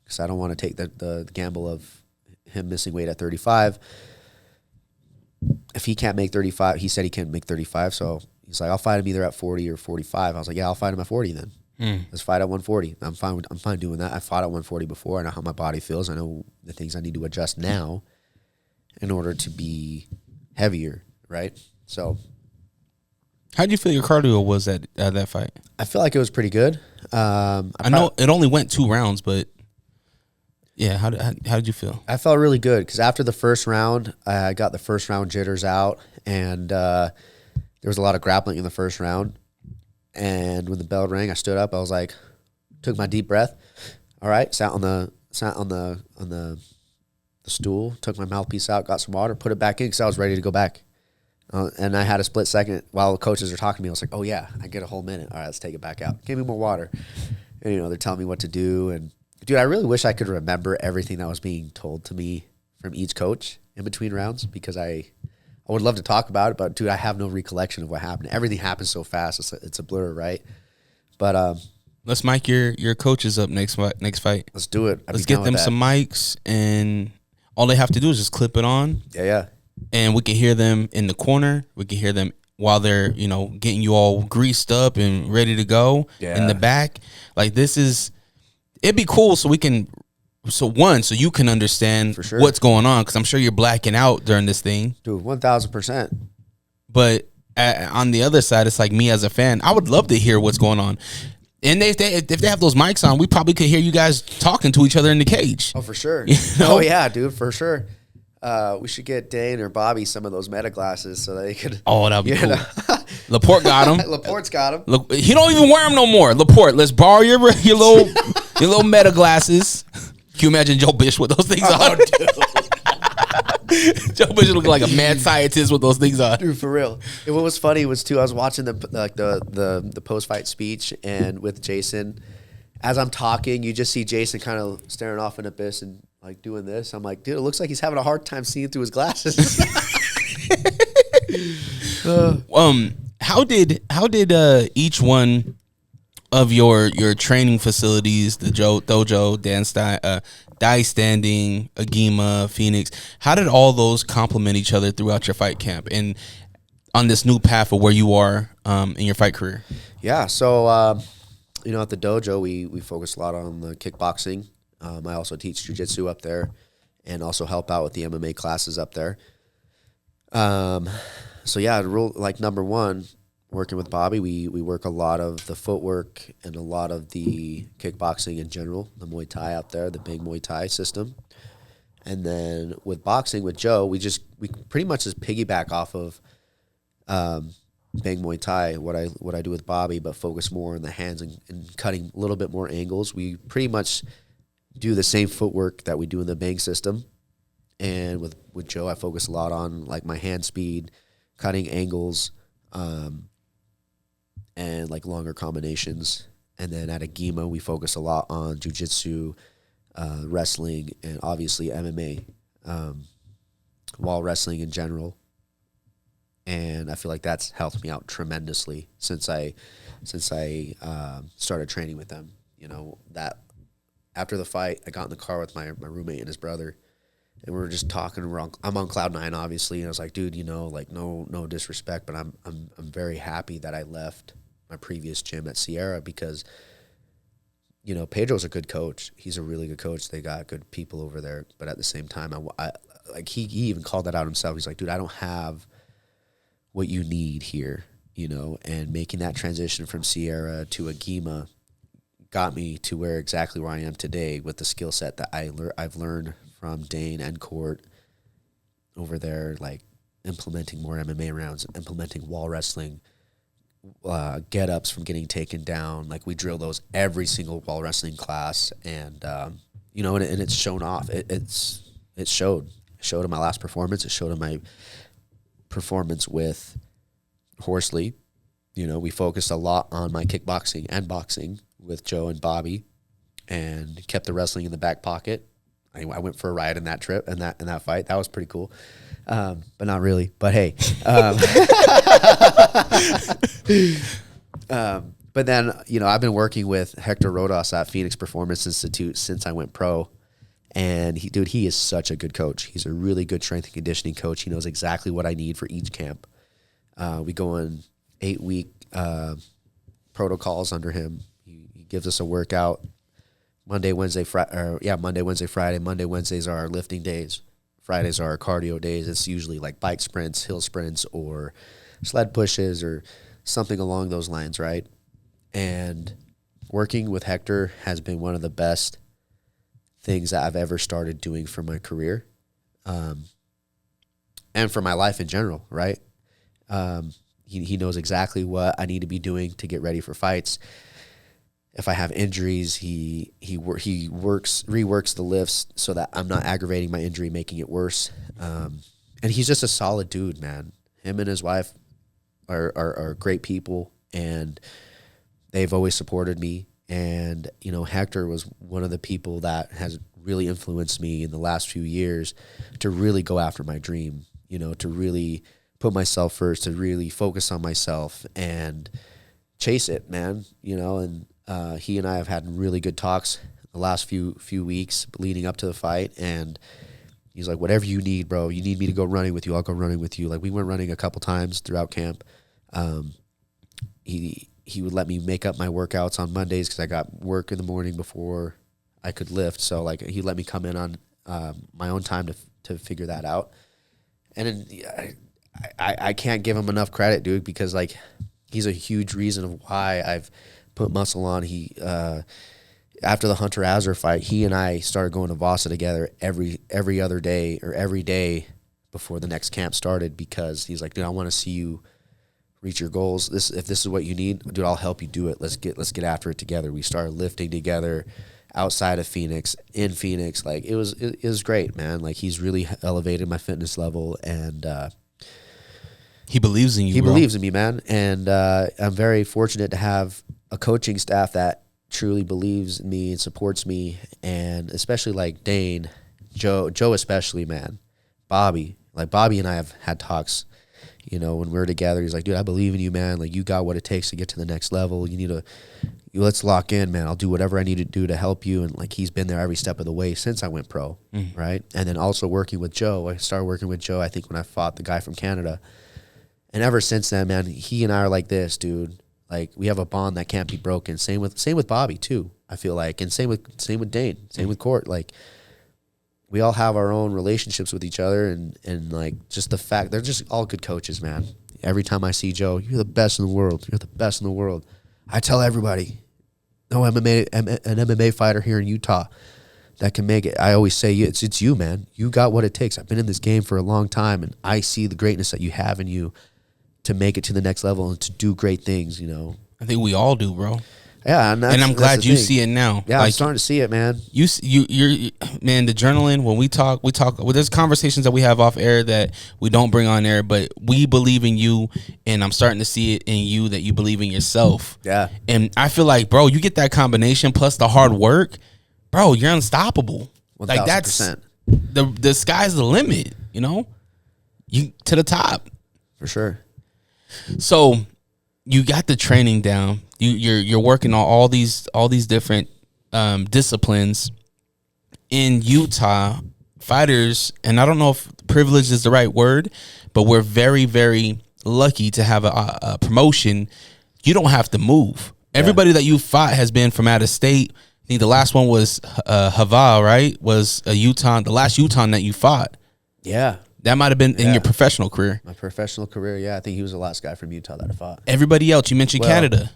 because I don't want to take the gamble of him missing weight at 35. If he can't make 35, he said he can't make 35. So he's like, I'll fight him either at 40 or 45. I was like, yeah, I'll fight him at 40 then. Let's fight at 140. I'm fine doing that. I fought at 140 before. I know how my body feels. I know the things I need to adjust now in order to be heavier, right? So. How did you feel your cardio was at that fight? I feel like it was pretty good. I know it only went 2 rounds, but yeah, how did you feel? I felt really good because after the first round, I got the first round jitters out, and there was a lot of grappling in the first round. And when the bell rang, I stood up. I was like, took my deep breath. All right, sat on the stool, took my mouthpiece out, got some water, put it back in because I was ready to go back. And I had a split second while the coaches were talking to me. I was like, oh, yeah, I get a whole minute. All right, let's take it back out. Give me more water. And, they're telling me what to do. And, dude, I really wish I could remember everything that was being told to me from each coach in between rounds because I would love to talk about it. But, dude, I have no recollection of what happened. Everything happens so fast. It's a blur, right? But let's mic your coaches up next fight. Let's do it. Let's get them some mics, and all they have to do is just clip it on. Yeah. And we can hear them in the corner. We can hear them while they're, getting you all greased up and ready to go in the back. It'd be cool so you can understand for sure what's going on because I'm sure you're blacking out during this thing. Dude, 1,000%. But on the other side, it's like me as a fan, I would love to hear what's going on. And if they have those mics on, we probably could hear you guys talking to each other in the cage. Oh, for sure. Oh, yeah, dude, for sure. We should get Dane or Bobby some of those meta glasses so they could. Oh, that'd be cool. Laporte got them. Laporte's got them. Look, he don't even wear them no more. Laporte, let's borrow your little meta glasses. Can you imagine Joe Bish with those things on? Joe Butcher looking like a mad scientist with those things on. Dude, for real. And what was funny was too, I was watching the post fight speech and with Jason. As I'm talking, you just see Jason kind of staring off in the abyss and like doing this. I'm like, dude, it looks like he's having a hard time seeing through his glasses. How did each one of your training facilities, the dojo, Die Standing, Agima, Phoenix, how did all those complement each other throughout your fight camp and on this new path of where you are in your fight career? Yeah, so at the dojo we focus a lot on the kickboxing. I also teach jiu-jitsu up there and also help out with the MMA classes up there. So yeah, number one, working with Bobby, we work a lot of the footwork and a lot of the kickboxing in general, the Muay Thai out there, the big Muay Thai system. And then with boxing with Joe, we pretty much just piggyback off of Bang Muay Thai, what I do with Bobby, but focus more on the hands and cutting a little bit more angles. We pretty much do the same footwork that we do in the Bang system. And with Joe, I focus a lot on like my hand speed, cutting angles, and like longer combinations. And then at Agima, we focus a lot on jiu-jitsu, wrestling, and obviously MMA, wall wrestling in general. And I feel like that's helped me out tremendously since I started training with them. That after the fight, I got in the car with my roommate and his brother, and we were just talking. I'm on cloud 9, obviously, and I was like, dude, no disrespect, but I'm very happy that I left my previous gym at Sierra because, Pedro's a good coach. He's a really good coach. They got good people over there, but at the same time, he even called that out himself. He's like, dude, I don't have what you need here, and making that transition from Sierra to Agima got me to exactly where I am today with the skill set that I've learned from Dane and Court over there, like implementing more MMA rounds, implementing wall wrestling, get-ups from getting taken down. Like we drill those every single wall wrestling class, and and it's shown off. It showed in my last performance. It showed in my performance with Horsley. We focused a lot on my kickboxing and boxing with Joe and Bobby, and kept the wrestling in the back pocket. I went for a ride in that trip and that fight. That was pretty cool, but not really. But hey, but then I've been working with Hector Rodas at Phoenix Performance Institute since I went pro, and he is such a good coach. He's a really good strength and conditioning coach. He knows exactly what I need for each camp. We go in 8-week protocols under him. He gives us a workout. Monday, Wednesday, Friday. Monday, Wednesdays are our lifting days. Fridays are our cardio days. It's usually like bike sprints, hill sprints, or sled pushes or something along those lines, right? And working with Hector has been one of the best things that I've ever started doing for my career, and for my life in general, right? He knows exactly what I need to be doing to get ready for fights. If I have injuries, he reworks the lifts so that I'm not aggravating my injury, making it worse. And he's just a solid dude, man. Him and his wife are great people, and they've always supported me. And, Hector was one of the people that has really influenced me in the last few years to really go after my dream, to really put myself first, to really focus on myself and chase it, man, and he and I have had really good talks the last few weeks leading up to the fight, and he's like, whatever you need, bro, you need me to go running with you, I'll go running with you. Like, we went running a couple times throughout camp. He would let me make up my workouts on Mondays because I got work in the morning before I could lift. So, like, he let me come in on my own time to figure that out. And then I can't give him enough credit, dude, because, like, he's a huge reason of why I've put muscle on. He after the Hunter Azar fight, he and I started going to Vasa together every other day or every day before the next camp started, because he's like, dude, I want to see you reach your goals. If this is what you need, dude, I'll help you do it. Let's get after it together. We started lifting together outside of Phoenix, in Phoenix. Like it was great, man. Like he's really elevated my fitness level, and he believes in you. He bro. believes in me, man. And I'm very fortunate to have a coaching staff that truly believes in me and supports me, and especially like Dane, Joe especially, man, Bobby. Like Bobby and I have had talks, you know, when we're together. He's like, dude, I believe in you, man. Like you got what it takes to get to the next level. Let's lock in, man. I'll do whatever I need to do to help you. And like he's been there every step of the way since I went pro, right? And then also working with Joe. I started working with Joe, I think, when I fought the guy from Canada. And ever since then, man, he and I are like this, dude. Like we have a bond that can't be broken. Same with Bobby too, I feel like. And same with Dane, same with Court. Like we all have our own relationships with each other, and like just the fact they're just all good coaches, man. Every time I see Joe, you're the best in the world. You're the best in the world. I tell everybody, no an MMA fighter here in Utah that can make it. I always say it's you, man. You got what it takes. I've been in this game for a long time, and I see the greatness that you have in you to make it to the next level and to do great things, you know. I think we all do, bro. Yeah, and I'm glad you see it now. Yeah, like, I'm starting to see it, man. You're man. The adrenaline. When we talk. Well, there's conversations that we have off air that we don't bring on air, but we believe in you, and I'm starting to see it in you that you believe in yourself. Yeah, and I feel like, bro, you get that combination plus the hard work, bro. You're unstoppable. 1,000%. Like that's the sky's the limit. You know, you to the top for sure. So you got the training down. You're working on all these different disciplines in Utah. Fighters, and I don't know if privilege is the right word, but we're very, very lucky to have a promotion. You don't have to move. Yeah. Everybody that you fought has been from out of state. I think the last one was Haro, right? Was a Utah, the last Utah that you fought. Yeah. That might have been in your professional career. My professional career, yeah. I think he was the last guy from Utah that I fought. Everybody else, you mentioned Canada.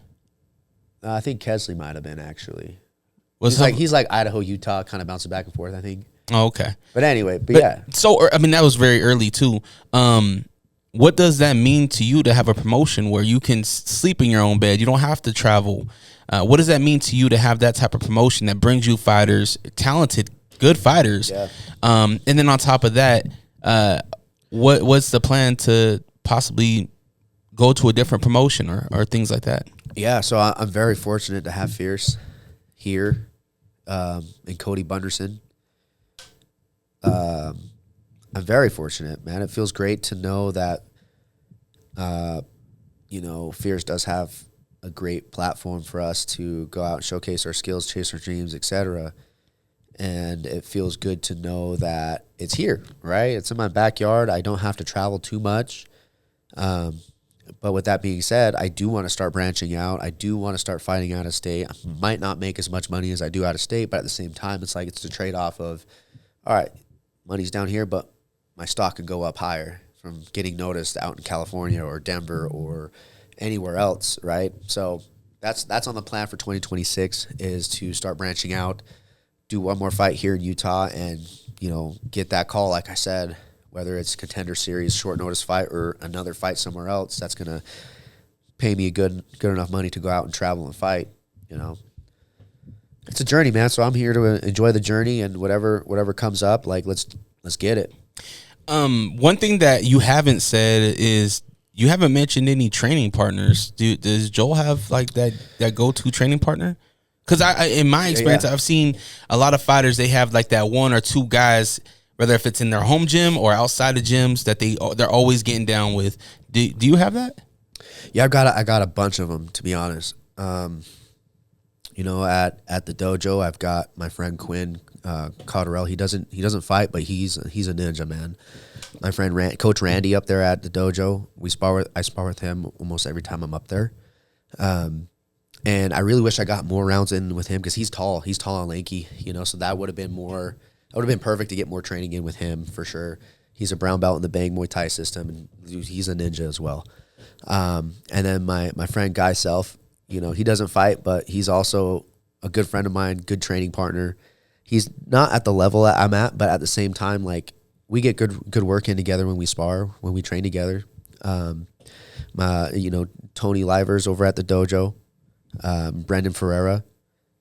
I think Kesley might have been, actually. He's like Idaho, Utah, kind of bouncing back and forth, I think. Oh, okay. But anyway, yeah. So, I mean, that was very early, too. What does that mean to you to have a promotion where you can sleep in your own bed? You don't have to travel. What does that mean to you to have that type of promotion that brings you fighters, talented, good fighters? Yeah. And then on top of that, what's the plan to possibly go to a different promotion or things like that? Yeah, so I'm very fortunate to have Fierce here and Cody Bunderson. I'm very fortunate, man. It feels great to know that, Fierce does have a great platform for us to go out and showcase our skills, chase our dreams, etc. And it feels good to know that it's here, right? It's in my backyard. I don't have to travel too much. But with that being said, I do want to start branching out. I do want to start fighting out of state. I might not make as much money as I do out of state, but at the same time, it's like it's the trade-off of, all right, money's down here, but my stock could go up higher from getting noticed out in California or Denver or anywhere else, right? So that's on the plan for 2026 is to start branching out, do one more fight here in Utah, and get that call, like I said, whether it's Contender Series, short notice fight, or another fight somewhere else that's gonna pay me good enough money to go out and travel and fight. It's a journey, man. So I'm here to enjoy the journey, and whatever comes up, like let's get it. One thing that you haven't said is you haven't mentioned any training partners. Does Joel have like that go-to training partner? Because in my experience, I've seen a lot of fighters. They have like that one or two guys, whether if it's in their home gym or outside of gyms, that they're always getting down with. Do you have that? Yeah, I got a bunch of them, to be honest. At the dojo, I've got my friend Quinn Cotterell. He doesn't fight, but he's a ninja, man. My friend Coach Randy up there at the dojo. I spar with him almost every time I'm up there. And I really wish I got more rounds in with him because he's tall and lanky, so that would have been perfect to get more training in with him for sure. He's a brown belt in the Bang Muay Thai system, and he's a ninja as well. And then my friend Guy Self, he doesn't fight, but he's also a good friend of mine, good training partner. He's not at the level that I'm at, but at the same time, like we get good work in together when we spar, when we train together. Tony Livers over at the dojo. Brendan Ferreira,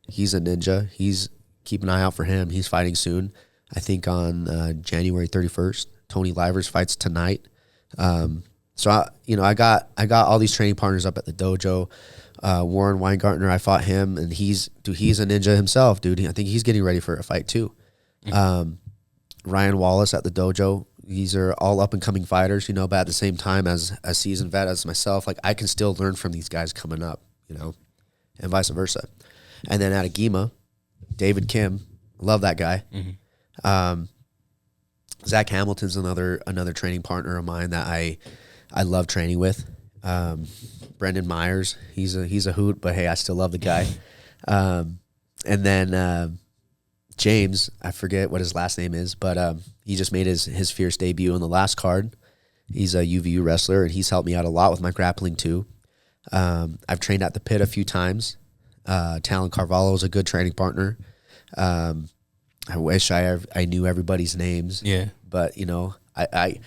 he's a ninja. He's keep an eye out for him. He's fighting soon. I think on January 31st. Tony Livers fights tonight. So I got all these training partners up at the dojo. Warren Weingartner, I fought him, and he's a ninja himself, dude. I think he's getting ready for a fight too. Ryan Wallace at the dojo. These are all up and coming fighters, but at the same time as a seasoned vet as myself, like I can still learn from these guys coming up, and vice versa. And then at Agima, David Kim, love that guy. Zach Hamilton's another training partner of mine that I love training with. Brendan Myers, he's a hoot, but hey, I still love the guy. And then James, I forget what his last name is, but he just made his fierce debut in the last card. He's a UVU wrestler, and he's helped me out a lot with my grappling too. I've trained at the pit a few times. Talon Carvalho is a good training partner. I wish I knew everybody's names. Yeah. But I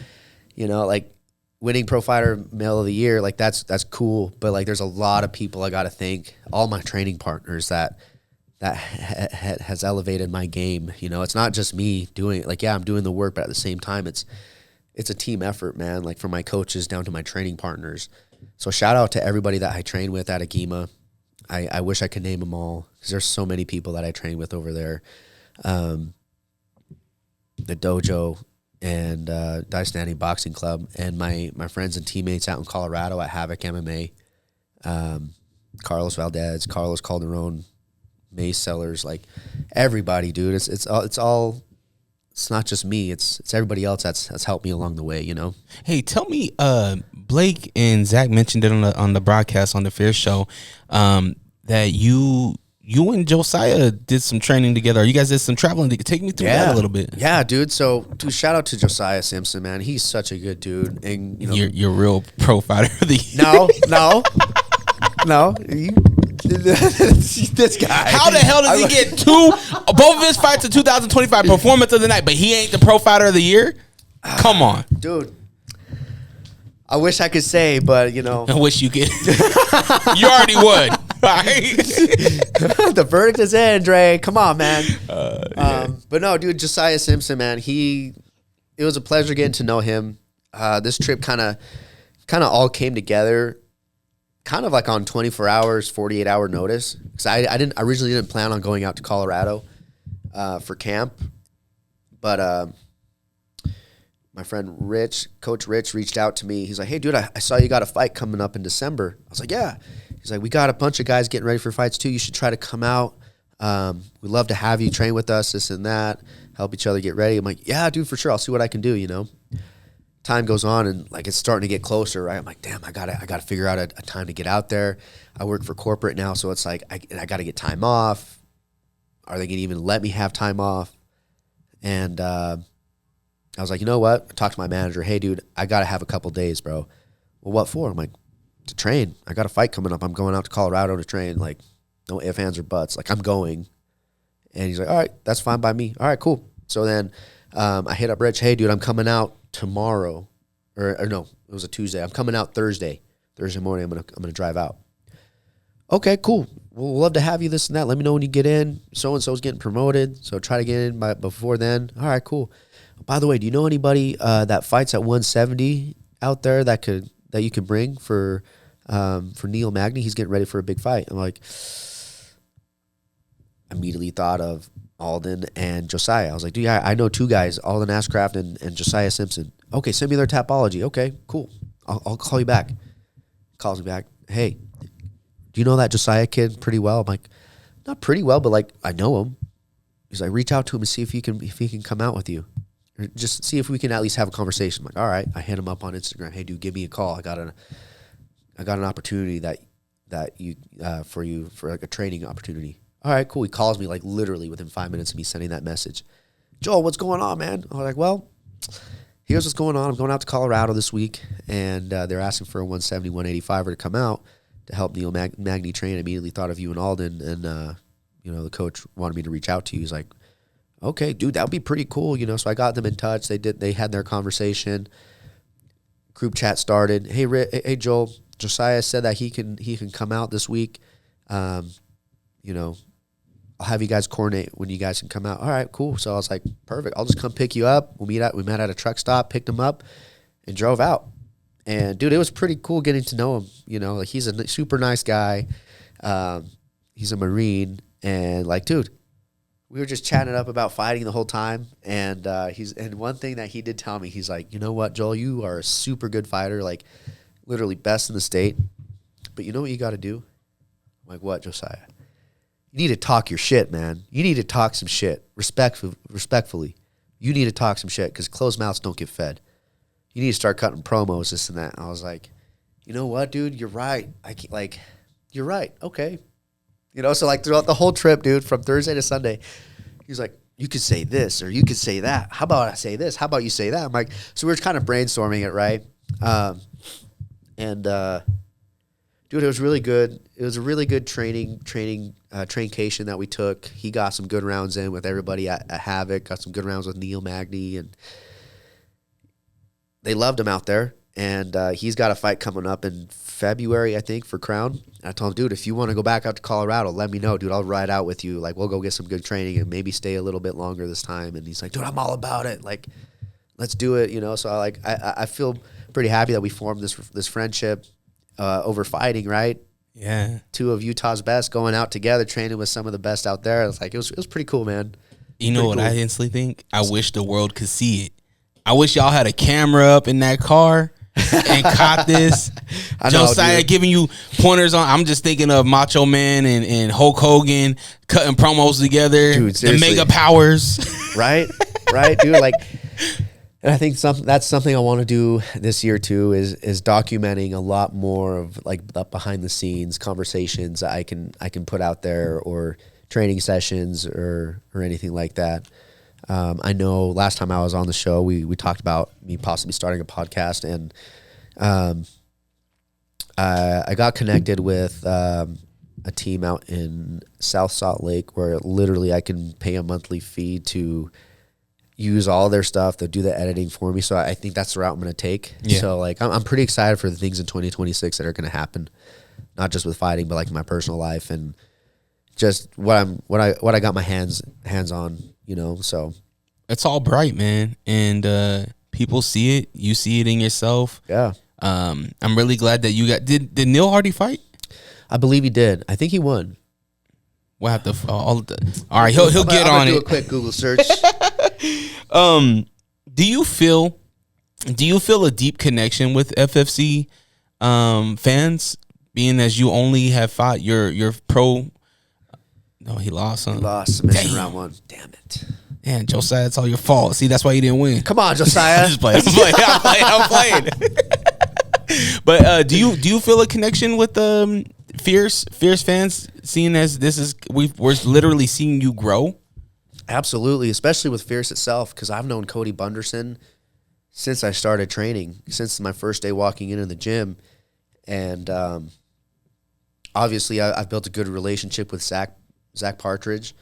like winning Pro Fighter Male of the Year, like that's cool. But like, there's a lot of people I got to thank. All my training partners that has elevated my game. It's not just me doing it. Like, yeah, I'm doing the work, but at the same time, it's a team effort, man. Like from my coaches down to my training partners. So shout out to everybody that I train with at Agima. I wish I could name them all because there's so many people that I train with over there. The dojo and Die Standing Boxing Club, and my friends and teammates out in Colorado at Havoc MMA, Carlos Valdez, Carlos Calderon, Mace Sellers, like everybody, dude. It's all. It's not just me. It's everybody else that's helped me along the way. Hey, tell me, Blake and Zach mentioned it on the broadcast on the Fierce Show, that you and Josiah did some training together. You guys did some traveling. Take me through that a little bit. Yeah, dude. So, shout out to Josiah Simpson, man. He's such a good dude. And you're real pro fighter of the year. No. This guy. How the hell does he get both of his fights in 2025 performance of the night, but he ain't the pro fighter of the year? Come on, dude. I wish I could say, but I wish you could. You already would. Right? The verdict is in, Dre. Come on, man. But no, dude, Josiah Simpson, man. It was a pleasure getting to know him. This trip kind of all came together, kind of like on 24 hours, 48-hour notice. Because I originally didn't plan on going out to Colorado for camp, but my friend Rich, Coach Rich, reached out to me. He's like, "Hey, dude, I saw you got a fight coming up in December." I was like, "Yeah." He's like, "We got a bunch of guys getting ready for fights too. You should try to come out. We'd love to have you train with us, this and that, help each other get ready." I'm like, "Yeah, dude, for sure. I'll see what I can do." Time goes on, and like it's starting to get closer, right? I'm like, "Damn, I gotta figure out a time to get out there." I work for corporate now, so it's like I gotta get time off. Are they gonna even let me have time off? And I was like, you know what? I talked to my manager. "Hey, dude, I got to have a couple days, bro." "Well, what for?" I'm like, "To train. I got a fight coming up. I'm going out to Colorado to train. Like, no ifs, ands, or buts. Like, I'm going." And he's like, "All right, that's fine by me." All right, cool. So then I hit up Rich. "Hey, dude, I'm coming out tomorrow." Or no, it was a Tuesday. "I'm coming out Thursday morning. I'm gonna drive out." "Okay, cool. We'll love to have you, this and that. Let me know when you get in. So-and-so's getting promoted. So try to get in before then." "All right, cool. By the way, do you know anybody that fights at 170 out there that you can bring for Neil Magny? He's getting ready for a big fight." I'm like, immediately thought of Alden and Josiah. I was like, "Dude, yeah, I know two guys, Alden Ashcraft and Josiah Simpson." "Okay, send me their Tapology." "Okay, cool. I'll call you back." Calls me back. "Hey, do you know that Josiah kid pretty well?" I'm like, "Not pretty well, but like I know him." He's like, "Reach out to him and see if he can come out with you. Or just see if we can at least have a conversation." I'm like, "All right." I hit him up on Instagram. "Hey, dude, give me a call. I got an opportunity that you for you for like a training opportunity." "All right, cool." He calls me like literally within 5 minutes of me sending that message. "Joel, what's going on, man?" I was like, "Well, here's what's going on. I'm going out to Colorado this week, and they're asking for a 170, 185er to come out to help Neil Magny train." I immediately thought of you and Alden, and the coach wanted me to reach out to you. He's like, "Okay, dude, that would be pretty cool." So I got them in touch. They had their conversation. Group chat started. Hey, Joel, Josiah said that he can come out this week. I'll have you guys coordinate when you guys can come out. All right, cool. So I was like, perfect. I'll just come pick you up. We met at a truck stop, picked him up, and drove out. And dude, it was pretty cool getting to know him. You know, like he's a super nice guy. He's a Marine, and like, dude, we were just chatting up about fighting the whole time. And and one thing that he did tell me, he's like, you know what, Joel, you are a super good fighter, like literally best in the state. But you know what you got to do? I'm like, what, Josiah? You need to talk your shit, man. You need to talk some shit, respectfully. You need to talk some shit because closed mouths don't get fed. You need to start cutting promos, this and that. And I was like, you know what, dude? You're right. You're right. Okay. You know, so like throughout the whole trip, dude, from Thursday to Sunday, he was like, you could say this or you could say that. How about I say this? How about you say that? I'm like, so we were kind of brainstorming it, right? Dude, it was really good. It was a really good traincation that we took. He got some good rounds in with everybody at Havoc, got some good rounds with Neil Magny, and they loved him out there. And he's got a fight coming up in February, I think, for Crown. And I told him, dude, if you want to go back out to Colorado, let me know, dude. I'll ride out with you. Like, we'll go get some good training and maybe stay a little bit longer this time. And he's like, dude, I'm all about it. Like, let's do it, you know. So I feel pretty happy that we formed this friendship over fighting, right? Yeah. Two of Utah's best going out together, training with some of the best out there. It was pretty cool, man. You know what cool. I instantly think? I wish the world could see it. I wish y'all had a camera up in that car and caught this. Josiah giving you pointers on. I'm just thinking of Macho Man and Hulk Hogan cutting promos together. Dude, the Mega Powers. Right, dude. Like, and I think that's something I want to do this year too. Is documenting a lot more of like the behind the scenes conversations I can put out there, or training sessions or anything like that. I know last time I was on the show, we talked about me possibly starting a podcast, and I got connected with a team out in South Salt Lake where literally I can pay a monthly fee to use all their stuff. They'll do the editing for me. So I think that's the route I'm going to take. Yeah. So like, I'm pretty excited for the things in 2026 that are going to happen, not just with fighting, but like in my personal life and just what I got my hands on, you know. So it's all bright, man. And people see it. You see it in yourself. Yeah. I'm really glad that you got, did Neil Hardy fight? I believe he did. I think he won. We'll have to all right, he'll get on it. Do a quick Google search. Do you feel a deep connection with FFC fans, being as you only have fought your pro? No, he lost. Huh? He lost submission round 1. Damn it. Man, Josiah, it's all your fault. See, that's why you didn't win. Come on, Josiah. I'm playing. But do you feel a connection with fierce fans, seeing as we're literally seeing you grow? Absolutely, especially with Fierce itself, because I've known Cody Bunderson since I started training, since my first day walking into the gym. And obviously I've built a good relationship with Zach Partridge,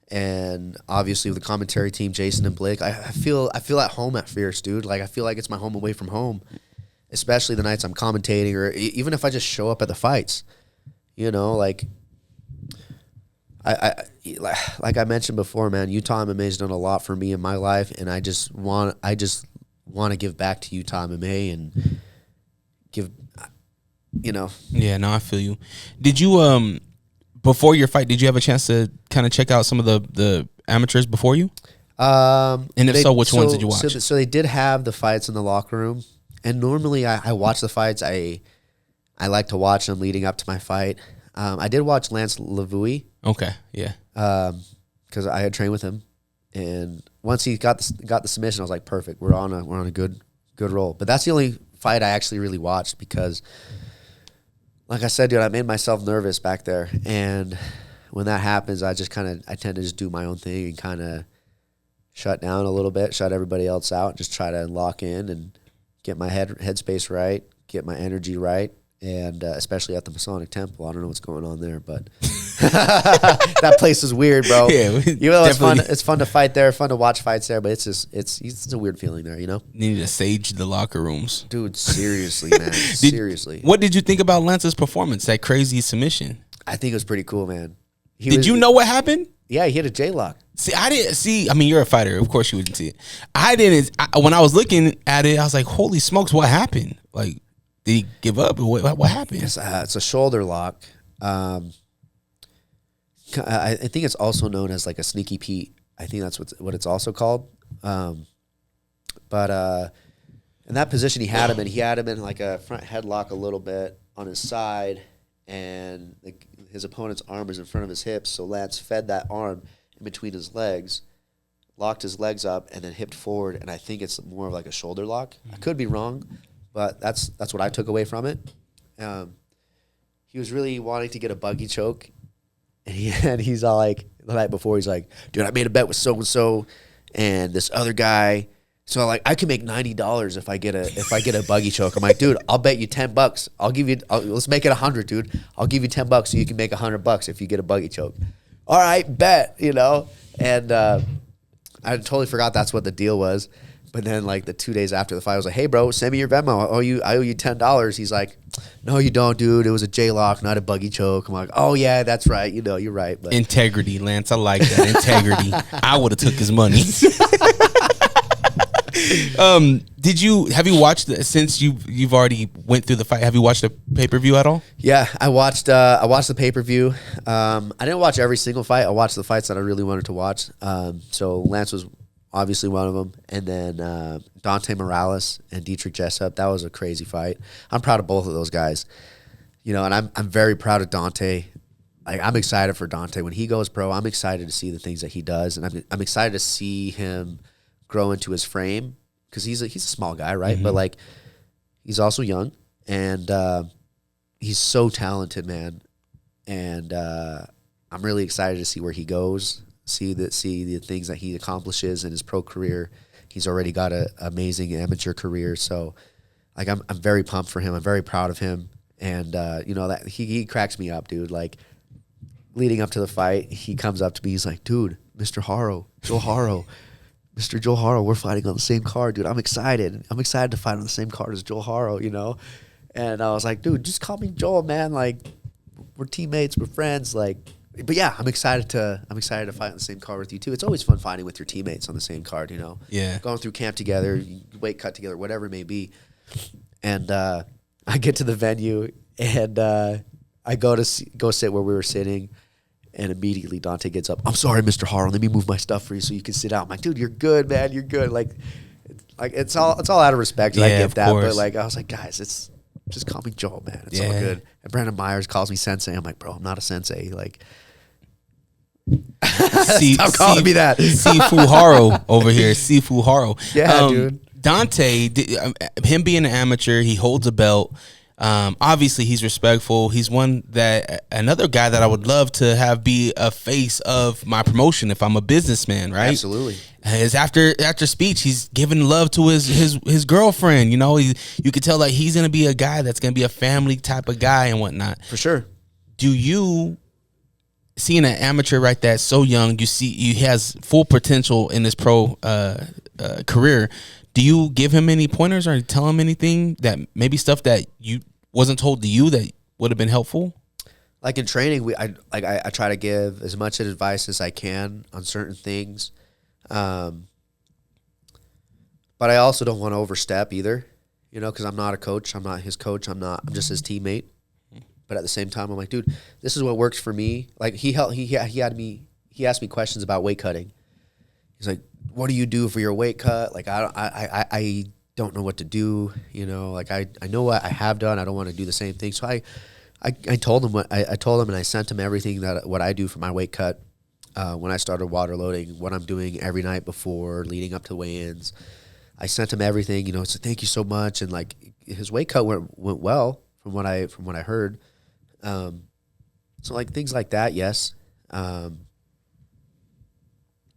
and obviously with the commentary team, Jason and Blake. I feel at home at Fierce, dude. Like, I feel like it's my home away from home, especially the nights I'm commentating, or even if I just show up at the fights. You know, like I mentioned before, man, Utah MMA has done a lot for me in my life, and I just want to give back to Utah MMA and give, you know. Yeah, no, I feel you. Did you before your fight, did you have a chance to kind of check out some of the amateurs before you? And if so, which ones did you watch? So they did have the fights in the locker room, and normally I watch the fights. I like to watch them leading up to my fight. I did watch Lance Lavouille. Okay, yeah. Because I had trained with him, and once he got the submission, I was like, perfect. We're on a good roll. But that's the only fight I actually really watched, because, like I said, dude, I made myself nervous back there, and when that happens, I tend to just do my own thing and kind of shut down a little bit, shut everybody else out, just try to lock in and get my headspace right, get my energy right. And especially at the Masonic Temple, I don't know what's going on there, but that place is weird, bro. Yeah, you know, it's fun to fight there, fun to watch fights there, but it's a weird feeling there, you know. You need to sage the locker rooms, dude. Seriously, man. Seriously. What did you think about Lance's performance? That crazy submission. I think it was pretty cool, man. Did you know what happened? Yeah, he hit a J-lock. See, I didn't see. I mean, you're a fighter. Of course, you wouldn't see it. I didn't. When I was looking at it, I was like, "Holy smokes, what happened? Like, did he give up? Or what happened?" It's a shoulder lock. I think it's also known as like a sneaky Pete. I think that's what it's also called. But in that position, he had him in like a front headlock a little bit on his side, and his opponent's arm was in front of his hips. So Lance fed that arm in between his legs, locked his legs up, and then hipped forward. And I think it's more of like a shoulder lock. I could be wrong, but that's what I took away from it. He was really wanting to get a buggy choke, and he's all like, the night before, he's like, dude, I made a bet with so and so and this other guy. So like, I can make $90 if I get a buggy choke. I'm like, dude, I'll bet you $10. I'll give you. Let's make it 100, dude. I'll give you $10 so you can make $100 if you get a buggy choke. All right, bet. And I totally forgot that's what the deal was. But then like the 2 days after the fight, I was like, hey bro, send me your Venmo. I owe you $10. He's like, no, you don't, dude. It was a J-lock, not a buggy choke. I'm like, oh yeah, that's right. You're right. But Integrity, Lance. I like that. Integrity. I would have took his money. Have you watched since you've already went through the fight? Have you watched the pay-per-view at all? Yeah, I watched the pay-per-view. I didn't watch every single fight. I watched the fights that I really wanted to watch. So Lance was obviously one of them, and then Dante Morales and Dietrich Jessup. That was a crazy fight. I'm proud of both of those guys. And I'm very proud of Dante. Like, I'm excited for Dante when he goes pro. I'm excited to see the things that he does, and I'm excited to see him grow into his frame, because he's a small guy, right? Mm-hmm. But like, he's also young, and he's so talented, man. And I'm really excited to see where he goes. See the things that he accomplishes in his pro career. He's already got an amazing amateur career, so like I'm very pumped for him. I'm very proud of him, and that he cracks me up, dude. Like, leading up to the fight, he comes up to me. He's like, dude, Mr. Haro, Joe Haro. Mr. Joe Haro, we're fighting on the same card, dude. I'm excited. I'm excited to fight on the same card as Joe Haro, And I was like, dude, just call me Joel, man. Like, we're teammates, we're friends. Like, but yeah, I'm excited to fight on the same card with you too. It's always fun fighting with your teammates on the same card, Yeah. Going through camp together, weight cut together, whatever it may be. And I get to the venue, and I go sit where we were sitting. And immediately Dante gets up. I'm sorry, Mr. Haro. Let me move my stuff for you so you can sit out. I'm like, dude, you're good, man. You're good. Like it's all out of respect. Yeah, I get that. Course. But like, I was like, guys, it's just call me Joel, man. It's all good. And Brandon Myers calls me sensei. I'm like, bro, I'm not a sensei. Like, stop calling me that. Sifu Haro over here. Sifu Haro. Yeah, dude. Dante, him being an amateur, he holds a belt. Obviously he's respectful. He's another guy that I would love to have be a face of my promotion if I'm a businessman, right? Absolutely. His after speech, he's giving love to his girlfriend. You could tell that he's gonna be a guy that's gonna be a family type of guy and whatnot. For sure. Do you, seeing an amateur right that so young, he has full potential in his pro career? Do you give him any pointers or tell him anything that maybe stuff that you wasn't told to you that would have been helpful? Like in training, I try to give as much advice as I can on certain things, but I also don't want to overstep either, because I'm not a coach. I'm not his coach. I'm just his teammate. But at the same time, I'm like, dude, this is what works for me. Like he asked me questions about weight cutting. He's like, what do you do for your weight cut? Like, I don't know what to do. Like I know what I have done. I don't want to do the same thing. So I told him I told him, and I sent him everything what I do for my weight cut. When I started water loading, what I'm doing every night before leading up to weigh-ins. I sent him everything, so thank you so much. And like his weight cut went well from what I heard. So like things like that, yes.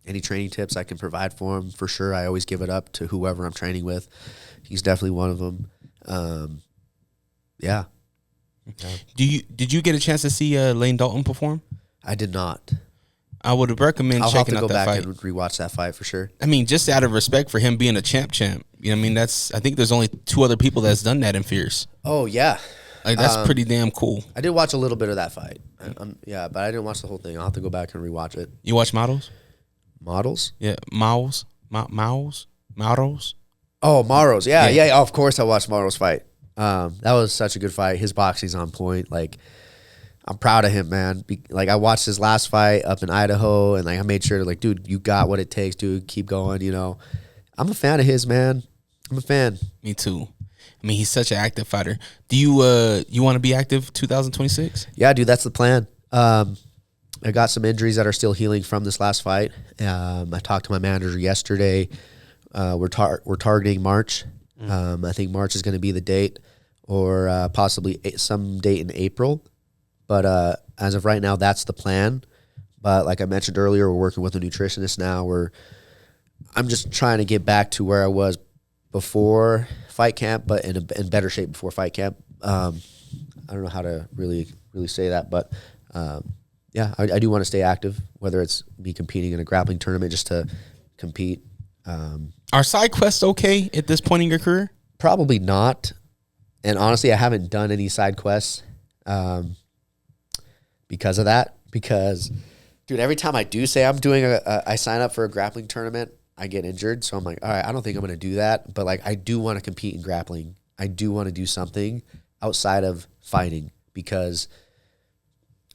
Any training tips I can provide for him, for sure. I always give it up to whoever I'm training with. He's definitely one of them. Yeah. Did you get a chance to see Lane Dalton perform? I did not. I would recommend checking out that fight. I'll have to go back and rewatch that fight for sure. I mean, just out of respect for him being a champ. I think there's only two other people that's done that in Fierce. Oh yeah. Like that's pretty damn cool. I did watch a little bit of that fight. Yeah, but I didn't watch the whole thing. I'll have to go back and rewatch it. You watch Models? Models? Yeah, Models. Models. Oh, Maros. Yeah. Of course, I watched Maros fight. That was such a good fight. His boxing's on point. Like, I'm proud of him, man. Like, I watched his last fight up in Idaho, and like I made sure to like, dude, you got what it takes, dude. Keep going. You know, I'm a fan of his, man. I'm a fan. Me too. I mean, he's such an active fighter. Do you want to be active 2026? Yeah, dude, that's the plan. I got some injuries that are still healing from this last fight. I talked to my manager yesterday. We're targeting March. I think March is going to be the date, or possibly some date in April. But as of right now, that's the plan. But like I mentioned earlier, we're working with a nutritionist now. I'm just trying to get back to where I was before fight camp, but in better shape before fight camp. I don't know how to really say that, but yeah, I do want to stay active, whether it's me competing in a grappling tournament just to compete. Are side quests okay at this point in your career? Probably not. And honestly, I haven't done any side quests because of that. Because, dude, every time I do say I'm doing I sign up for a grappling tournament, I get injured. So I'm like, all right, I don't think I'm going to do that. But like, I do want to compete in grappling. I do want to do something outside of fighting because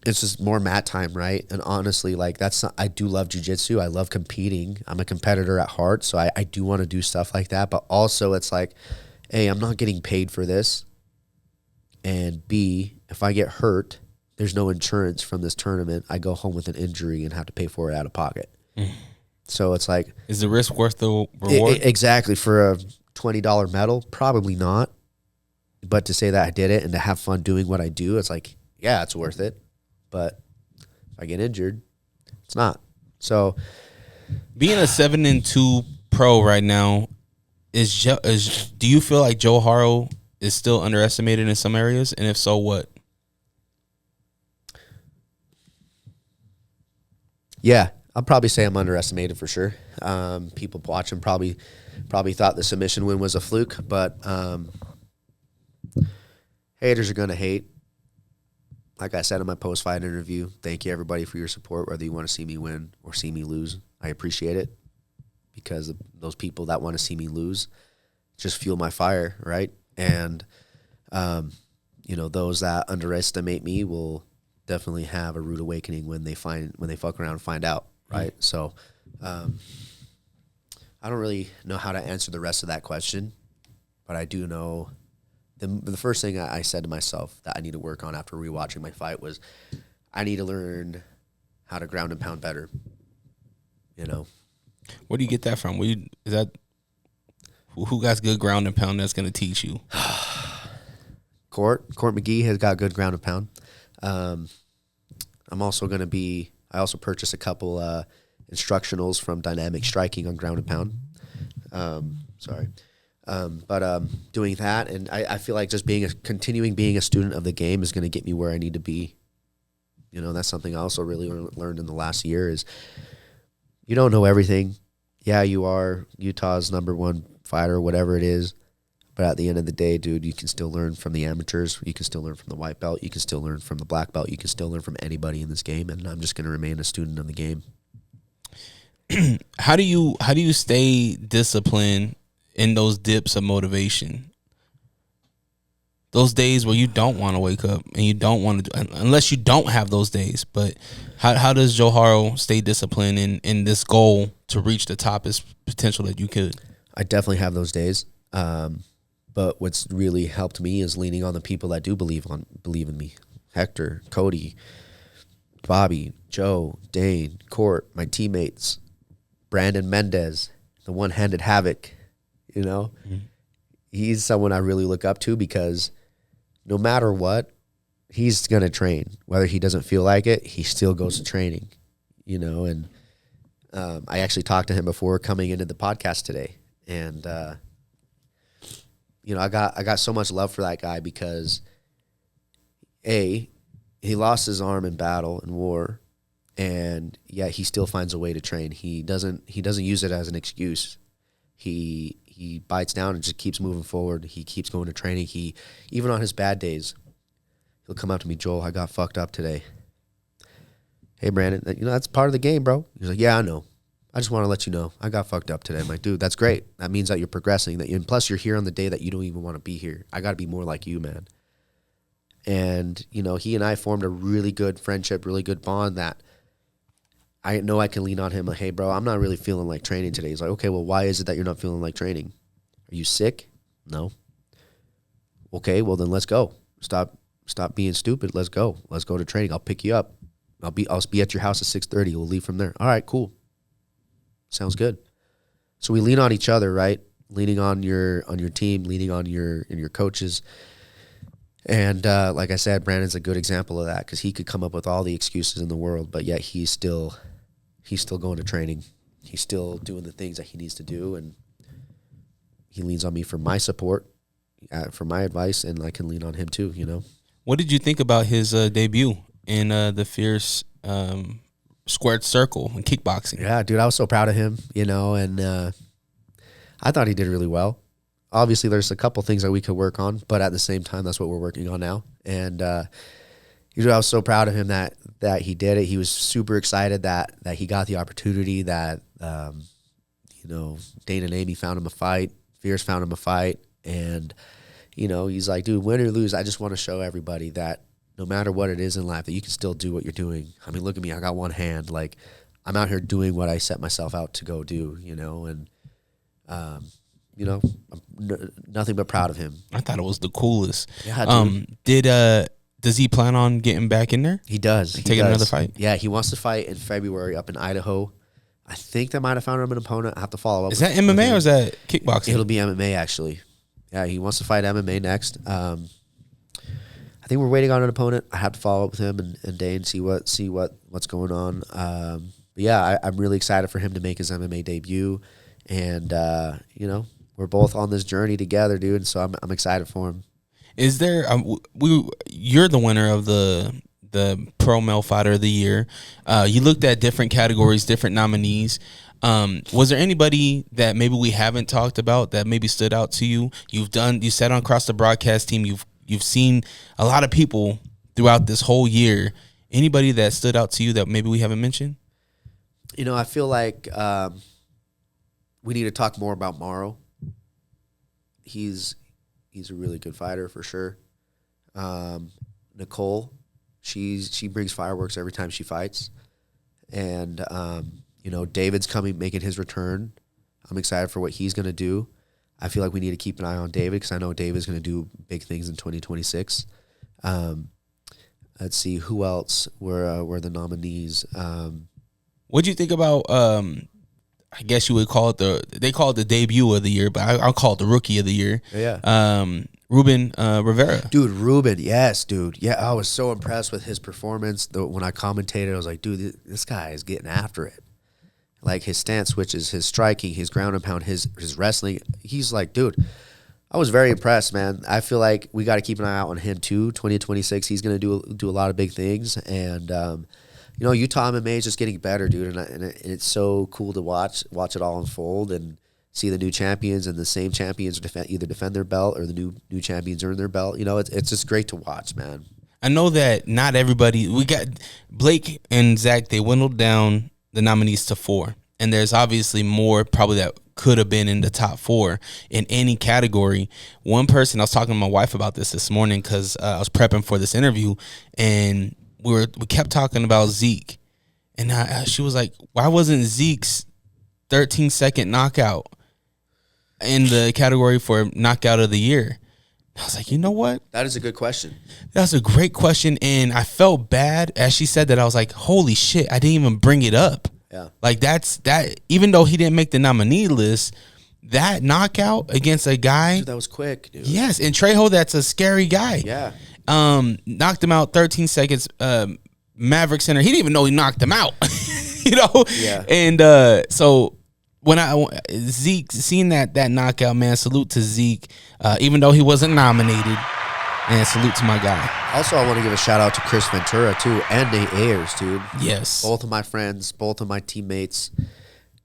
it's just more mat time, right? And honestly, like I do love jiu-jitsu. I love competing. I'm a competitor at heart. So I do want to do stuff like that. But also it's like, A, I'm not getting paid for this. And B, if I get hurt, there's no insurance from this tournament. I go home with an injury and have to pay for it out of pocket. So it's like, is the risk worth the reward? Exactly. For a $20 medal, probably not. But to say that I did it and to have fun doing what I do, it's like, yeah, it's worth it. But if I get injured, it's not. So being a 7-2 pro right now, do you feel like Joe Haro is still underestimated in some areas? And if so, what? Yeah, I'll probably say I'm underestimated for sure. People watching probably thought the submission win was a fluke, but haters are going to hate. Like I said in my post-fight interview, thank you, everybody, for your support, whether you want to see me win or see me lose. I appreciate it because those people that want to see me lose just fuel my fire, right? And, those that underestimate me will definitely have a rude awakening when they fuck around and find out, right? So I don't really know how to answer the rest of that question, but I do know the first thing I said to myself that I need to work on after rewatching my fight was I need to learn how to ground and pound better. Where do you get that from? Who got good ground and pound that's going to teach you? Court McGee has got good ground and pound. I'm also going to I also purchased a couple instructionals from Dynamic Striking on ground and pound. Doing that, and I feel like just continuing being a student of the game is going to get me where I need to be. That's something I also really learned in the last year is you don't know everything. Yeah, you are Utah's #1 fighter, whatever it is. But at the end of the day, dude, you can still learn from the amateurs. You can still learn from the white belt. You can still learn from the black belt. You can still learn from anybody in this game. And I'm just going to remain a student of the game. How do you stay disciplined in those dips of motivation? Those days where you don't want to wake up and you don't want to do, unless you don't have those days. But how does Joe Haro stay disciplined in this goal to reach the toppest potential that you could? I definitely have those days. But what's really helped me is leaning on the people that do believe in me. Hector, Cody, Bobby, Joe, Dane, Court, my teammates, Brandon Mendez, the one-handed havoc, He's someone I really look up to because no matter what, he's going to train. Whether he doesn't feel like it, he still goes to training, and I actually talked to him before coming into the podcast today. And, I got so much love for that guy because he lost his arm in battle and war, and yet he still finds a way to train. He doesn't use it as an excuse. He bites down and just keeps moving forward. He keeps going to training. He, even on his bad days, he'll come up to me, Joel, I got fucked up today. Hey, Brandon, that's part of the game, bro. He's like, yeah, I know. I just want to let you know I got fucked up today. I'm like, dude, that's great. That means that you're progressing. And plus, you're here on the day that you don't even want to be here. I got to be more like you, man. And, he and I formed a really good friendship, really good bond that I know I can lean on him. Like, hey, bro, I'm not really feeling like training today. He's like, okay, well, why is it that you're not feeling like training? Are you sick? No. Okay, well, then let's go. Stop being stupid. Let's go. Let's go to training. I'll pick you up. I'll be at your house at 6:30. We'll leave from there. All right, cool. Sounds good. So we lean on each other, right? Leaning on your team, leaning on your coaches. And like I said, Brandon's a good example of that because he could come up with all the excuses in the world, but yet he's still going to training. He's still doing the things that he needs to do, and he leans on me for my support, for my advice, and I can lean on him too. What did you think about his debut in the Fierce Squared Circle in kickboxing? Yeah, dude, I was so proud of him, and I thought he did really well. Obviously, there's a couple things that we could work on, but at the same time, that's what we're working on now. And I was so proud of him that he did it. He was super excited that he got the opportunity, that Dana and Amy found him a fight, Fierce found him a fight, and he's like, dude, win or lose, I just want to show everybody that no matter what it is in life, that you can still do what you're doing. I mean, look at me, I got one hand. Like, I'm out here doing what I set myself out to go do, and I'm nothing but proud of him. I thought it was the coolest. Yeah, dude. Does he plan on getting back in there? He does. Taking another fight? Yeah, he wants to fight in February up in Idaho. I think they might have found him an opponent. I have to follow up. Is that MMA or is that kickboxing? It'll be MMA, actually. Yeah, he wants to fight MMA next. I think we're waiting on an opponent. I have to follow up with him and Dane, see what's going on. But yeah, I'm really excited for him to make his MMA debut, and we're both on this journey together, dude. So I'm excited for him. Is there you're the winner of the Pro Male Fighter of the Year. You looked at different categories, different nominees. Was there anybody that maybe we haven't talked about that maybe stood out to you? You sat on across the broadcast team. You've seen a lot of people throughout this whole year. Anybody that stood out to you that maybe we haven't mentioned? I feel like we need to talk more about Morrow. He's a really good fighter for sure. Nicole, she brings fireworks every time she fights, and David's making his return. I'm excited for what he's gonna do. I feel like we need to keep an eye on David because I know David's gonna do big things in 2026. Let's see who else were the nominees. What do you think about? I guess you would call it they call it the debut of the year, but I'll call it the rookie of the year. Yeah. Ruben Rivera. Dude, Ruben, yes, dude. Yeah, I was so impressed with his performance. When I commentated, I was like, dude, this guy is getting after it. Like his stance switches, his striking, his ground and pound, his wrestling. He's like, dude, I was very impressed, man. I feel like we got to keep an eye out on him too. 2026, he's going to do a lot of big things. And, Utah MMA is just getting better, dude. And it's so cool to watch it all unfold and see the new champions and the same champions either defend their belt or the new champions earn their belt. It's just great to watch, man. I know that not everybody, we got Blake and Zach, they dwindled down the nominees to 4. And there's obviously more probably that could have been in the top 4 in any category. One person, I was talking to my wife about this morning because I was prepping for this interview, and we kept talking about Zeke. And she was like, why wasn't Zeke's 13-second knockout in the category for knockout of the year? I was like, you know what? That is a good question. That's a great question, and I felt bad as she said that. I was like, holy shit, I didn't even bring it up. Yeah. Like that, even though he didn't make the nominee list, that knockout against a guy. Dude, that was quick, dude. Yes, and Trejo, that's a scary guy. Yeah. Knocked him out 13 seconds. Maverick Center, he didn't even know he knocked him out. Yeah. And so when Zeke seeing that knockout, man, salute to Zeke. Even though he wasn't nominated, and salute to my guy. Also, I want to give a shout out to Chris Ventura too, and Nate Ayers, dude. Yes, both of my friends, both of my teammates.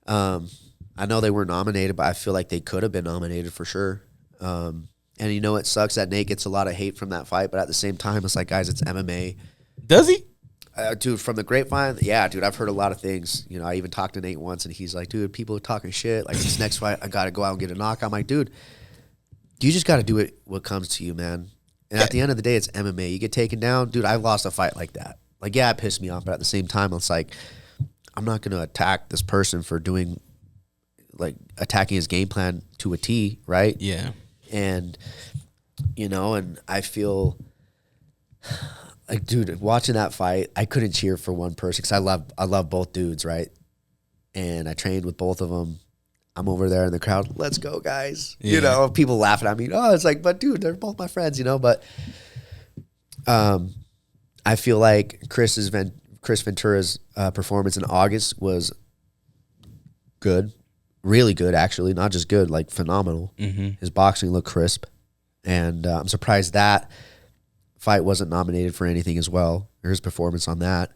I know they were nominated, but I feel like they could have been nominated for sure. And it sucks that Nate gets a lot of hate from that fight, but at the same time, it's like, guys, it's MMA. Does he? Dude, from the grapevine, yeah, dude, I've heard a lot of things. I even talked to Nate once, and he's like, dude, people are talking shit. Like, this next fight, I got to go out and get a knock. I'm like, dude, you just got to do it what comes to you, man. And at the end of the day, it's MMA. You get taken down. Dude, I lost a fight like that. Like, yeah, it pissed me off, but at the same time, it's like, I'm not going to attack this person for attacking his game plan to a T, right? Yeah. And, and I feel like, dude, watching that fight, I couldn't cheer for one person because I love both dudes, right? And I trained with both of them. I'm over there in the crowd. Let's go, guys. Yeah. People laughing at me. Oh, it's like, but dude, they're both my friends, But I feel like Chris Ventura's performance in August was good, really good, actually. Not just good, like phenomenal. Mm-hmm. His boxing looked crisp, and I'm surprised that fight wasn't nominated for anything as well, or his performance on that.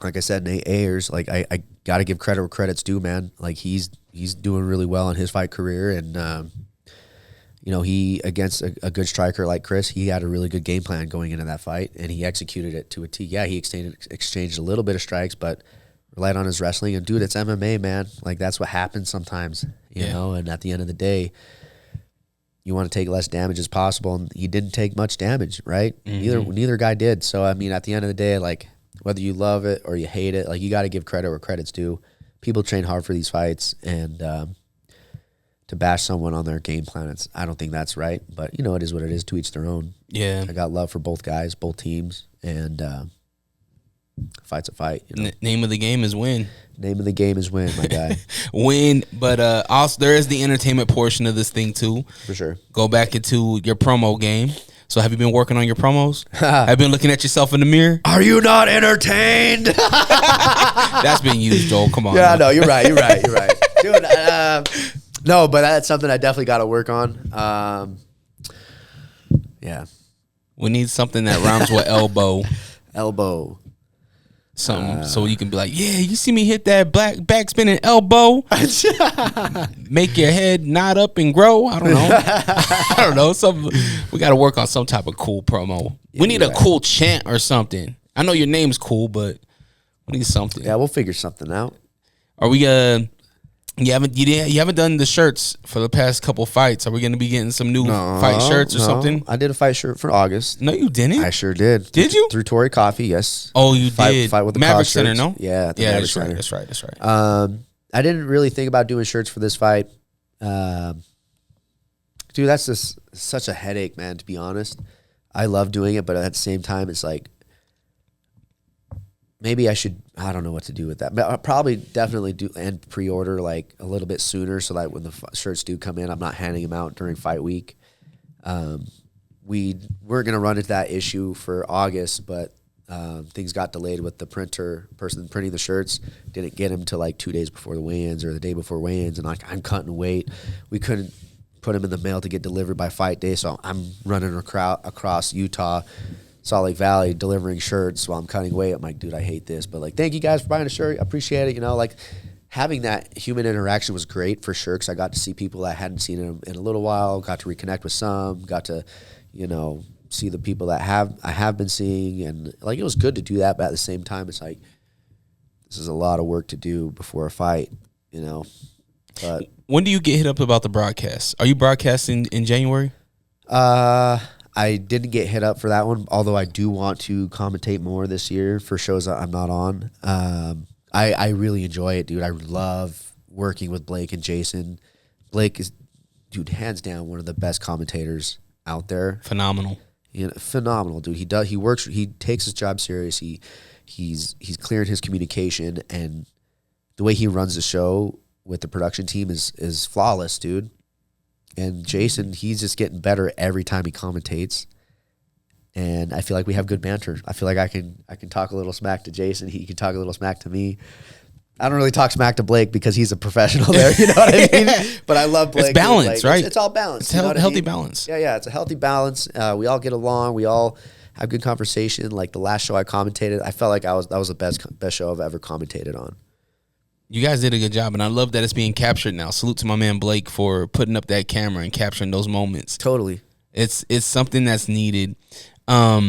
Like I said, Nate Ayers, like I got to give credit where credit's due, man. Like he's doing really well in his fight career, and he against a good striker like Chris, he had a really good game plan going into that fight, and he executed it to a T. Yeah, he exchanged a little bit of strikes, but relied on his wrestling. And dude, it's MMA, man. Like that's what happens sometimes, you know. And at the end of the day, you want to take less damage as possible, and he didn't take much damage, right? Mm-hmm. Neither guy did. So I mean, at the end of the day, like whether you love it or you hate it, like you got to give credit where credit's due. People train hard for these fights, and to bash someone on their game plan, I don't think that's right. But it is what it is. To each their own. Yeah, I got love for both guys, both teams, and fight's a fight. Name of the game is win. Name of the game is win, my guy. Win, but also there is the entertainment portion of this thing too. For sure. Go back into your promo game. So have you been working on your promos? Have you been looking at yourself in the mirror? Are you not entertained? That's been used, Joel. Come on. Yeah, no, you're right, dude. No, but that's something I definitely got to work on. Yeah, we need something that rhymes with elbow. Elbow. Something so you can be like, yeah, you see me hit that back spinning elbow, make your head nod up and grow. I don't know. I don't know. We got to work on some type of cool promo. Yeah, we need a cool chant or something. I know your name's cool, but we need something. Yeah, we'll figure something out. Are we you haven't done the shirts for the past couple fights? Are we gonna be getting some new fight shirts or something? I did a fight shirt for August. No, you didn't. I sure did. Did you? Through Tory Coffee, yes. Oh, you did. Fight with the Maverick Cost Center, shirts. no? Yeah, that's right. That's right. I didn't really think about doing shirts for this fight. Dude, that's just such a headache, man, to be honest. I love doing it, but at the same time, it's like, maybe I don't know what to do with that. But I'll probably definitely do and pre-order like a little bit sooner so that when the shirts do come in, I'm not handing them out during fight week. We're going to run into that issue for August, but things got delayed with the person printing the shirts. Didn't get them till like 2 days before the weigh-ins or the day before weigh-ins, and like I'm cutting weight. We couldn't put them in the mail to get delivered by fight day, so I'm running across Utah, Salt Lake Valley, delivering shirts while I'm cutting weight. I'm like, dude, I hate this, but like, thank you guys for buying a shirt. I appreciate it. Like having that human interaction was great for sure, because I got to see people that I hadn't seen in a little while, got to reconnect with some, got to, see the people that I have been seeing, and like it was good to do that, but at the same time, it's like this is a lot of work to do before a fight, But when do you get hit up about the broadcast? Are you broadcasting in January? I didn't get hit up for that one, although I do want to commentate more this year for shows that I'm not on. I really enjoy it, dude. I love working with Blake and Jason. Blake is, dude, hands down one of the best commentators out there. Phenomenal. Phenomenal, dude. He takes his job serious. He's clear in his communication, and the way he runs the show with the production team is flawless, dude. And Jason, he's just getting better every time he commentates. And I feel like we have good banter. I feel like I can talk a little smack to Jason. He can talk a little smack to me. I don't really talk smack to Blake because he's a professional there. You know what I mean? But I love Blake. It's balance, right? It's all balance. It's a healthy balance. Yeah, it's a healthy balance. We all get along. We all have good conversation. Like the last show I commentated, I felt like that was the best show I've ever commentated on. You guys did a good job, and I love that it's being captured now. Salute to my man Blake for putting up that camera and capturing those moments. Totally. It's something that's needed. All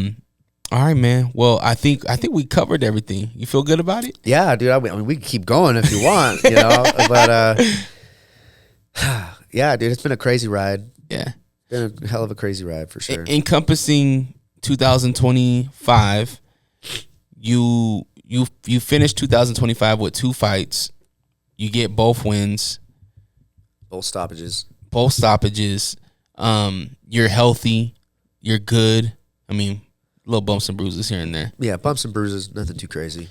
right, man. Well, I think we covered everything. You feel good about it? Yeah, dude. I mean, we can keep going if you want, you know. But yeah, dude, it's been a crazy ride. Yeah, been a hell of a crazy ride for sure. Encompassing 2025, you finished 2025 with 2 fights. You get both wins, both stoppages. You're healthy. You're good. I mean, little bumps and bruises here and there. Yeah, bumps and bruises, nothing too crazy.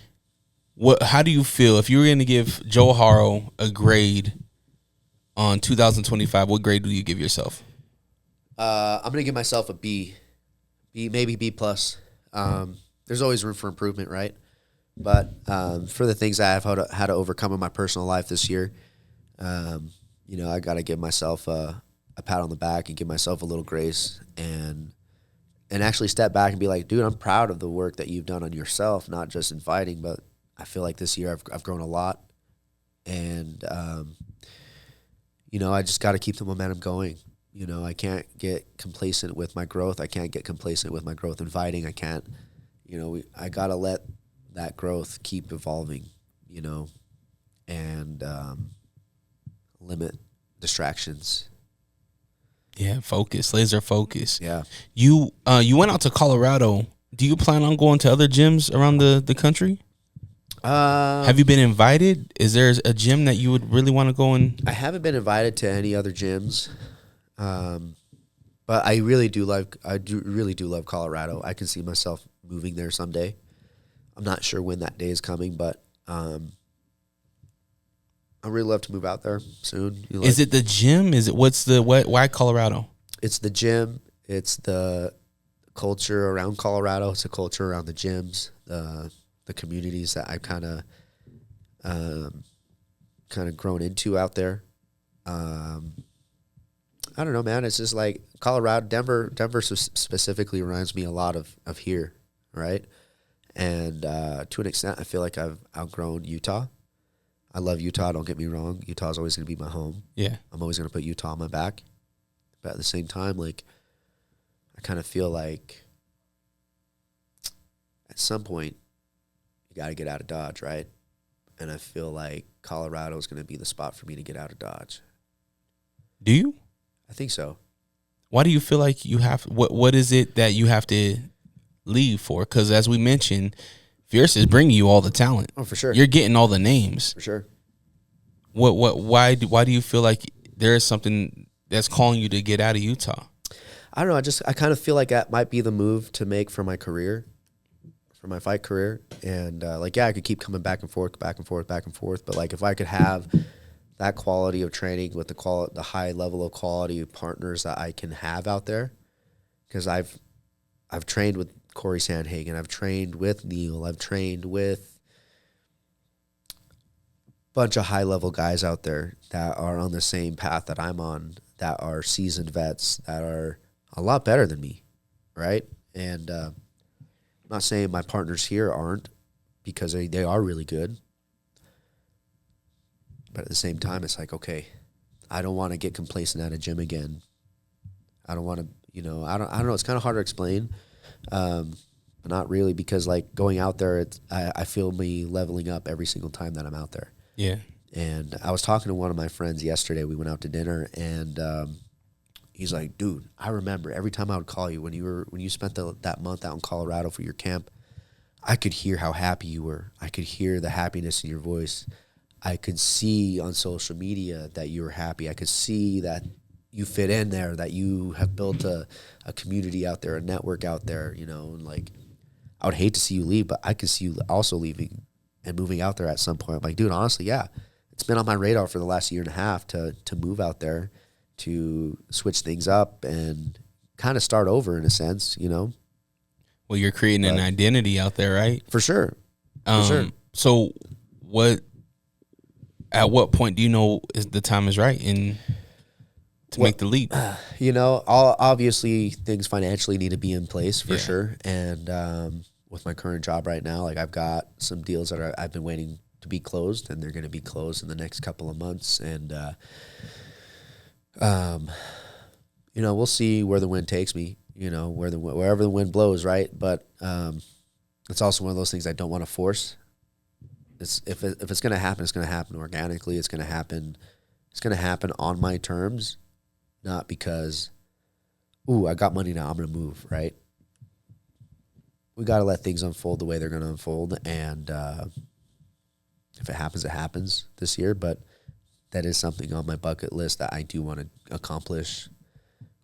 How do you feel if you were going to give Joe Haro a grade on 2025? What grade do you give yourself? I'm going to give myself a B, maybe B plus. There's always room for improvement, right? But for the things I've had to overcome in my personal life this year, you know, I got to give myself a pat on the back and give myself a little grace and actually step back and be like, dude, I'm proud of the work that you've done on yourself, not just in fighting, but I feel like this year I've grown a lot. And, you know, I just got to keep the momentum going. You know, I can't get complacent with my growth. I can't get complacent with my growth in fighting. I can't, you know, I got to let that growth keep evolving, you know, and limit distractions. Yeah, focus, laser focus. Yeah. You went out to Colorado. Do you plan on going to other gyms around the country? Have you been invited? Is there a gym that you would really want to go in? I haven't been invited to any other gyms, but I really do love Colorado. I can see myself moving there someday. I'm not sure when that day is coming, but I really love to move out there soon. Is it the gym? Is it why Colorado? It's the gym. It's the culture around Colorado. It's the culture around the gyms, the communities that I've kind of grown into out there. I don't know, man. It's just like Colorado, Denver specifically reminds me a lot of here, right? And to an extent, I feel like I've outgrown Utah. I love Utah, don't get me wrong. Utah's always going to be my home. Yeah. I'm always going to put Utah on my back. But at the same time, like, I kind of feel like at some point, you got to get out of Dodge, right? And I feel like Colorado is going to be the spot for me to get out of Dodge. Do you? I think so. Why do you feel like you have, what is it that you have to leave for? Because as we mentioned, Fierce is bringing you all the talent. Oh, for sure. You're getting all the names. For sure. Why do you feel like there is something that's calling you to get out of Utah? I don't know. I kind of feel like that might be the move to make for my career, for my fight career. And I could keep coming back and forth. But like, if I could have that quality of training with the high level of quality of partners that I can have out there, because I've trained with Corey Sandhagen, I've trained with Neil, I've trained with a bunch of high level guys out there that are on the same path that I'm on, that are seasoned vets, that are a lot better than me, right? And I'm not saying my partners here aren't, because they are really good. But at the same time, it's like, okay, I don't want to get complacent at a gym again. I don't want to, I don't know. It's kind of hard to explain. Not really, because like going out there, I feel me leveling up every single time that I'm out there. Yeah. And I was talking to one of my friends yesterday. We went out to dinner, and he's like, dude, I remember every time I would call you when you spent that month out in Colorado for your camp, I could hear how happy you were. I could hear the happiness in your voice. I could see on social media that you were happy. I could see that you fit in there, that you have built a community out there, a network out there, and like, I would hate to see you leave, but I could see you also leaving and moving out there at some point. I'm like, dude, honestly, yeah, it's been on my radar for the last year and a half to move out there, to switch things up and kind of start over in a sense, Well, you're creating an identity out there, right? For sure. For sure. So at what point do you know the time is right to make the leap? Obviously things financially need to be in place for sure. And with my current job right now, like I've got some deals that I've been waiting to be closed, and they're going to be closed in the next couple of months. And, we'll see where the wind takes me, wherever the wind blows, right? But it's also one of those things I don't want to force. If it's going to happen, it's going to happen organically. It's going to happen on my terms, not because, I got money now, I'm going to move, right? We got to let things unfold the way they're going to unfold. And if it happens, it happens this year. But that is something on my bucket list that I do want to accomplish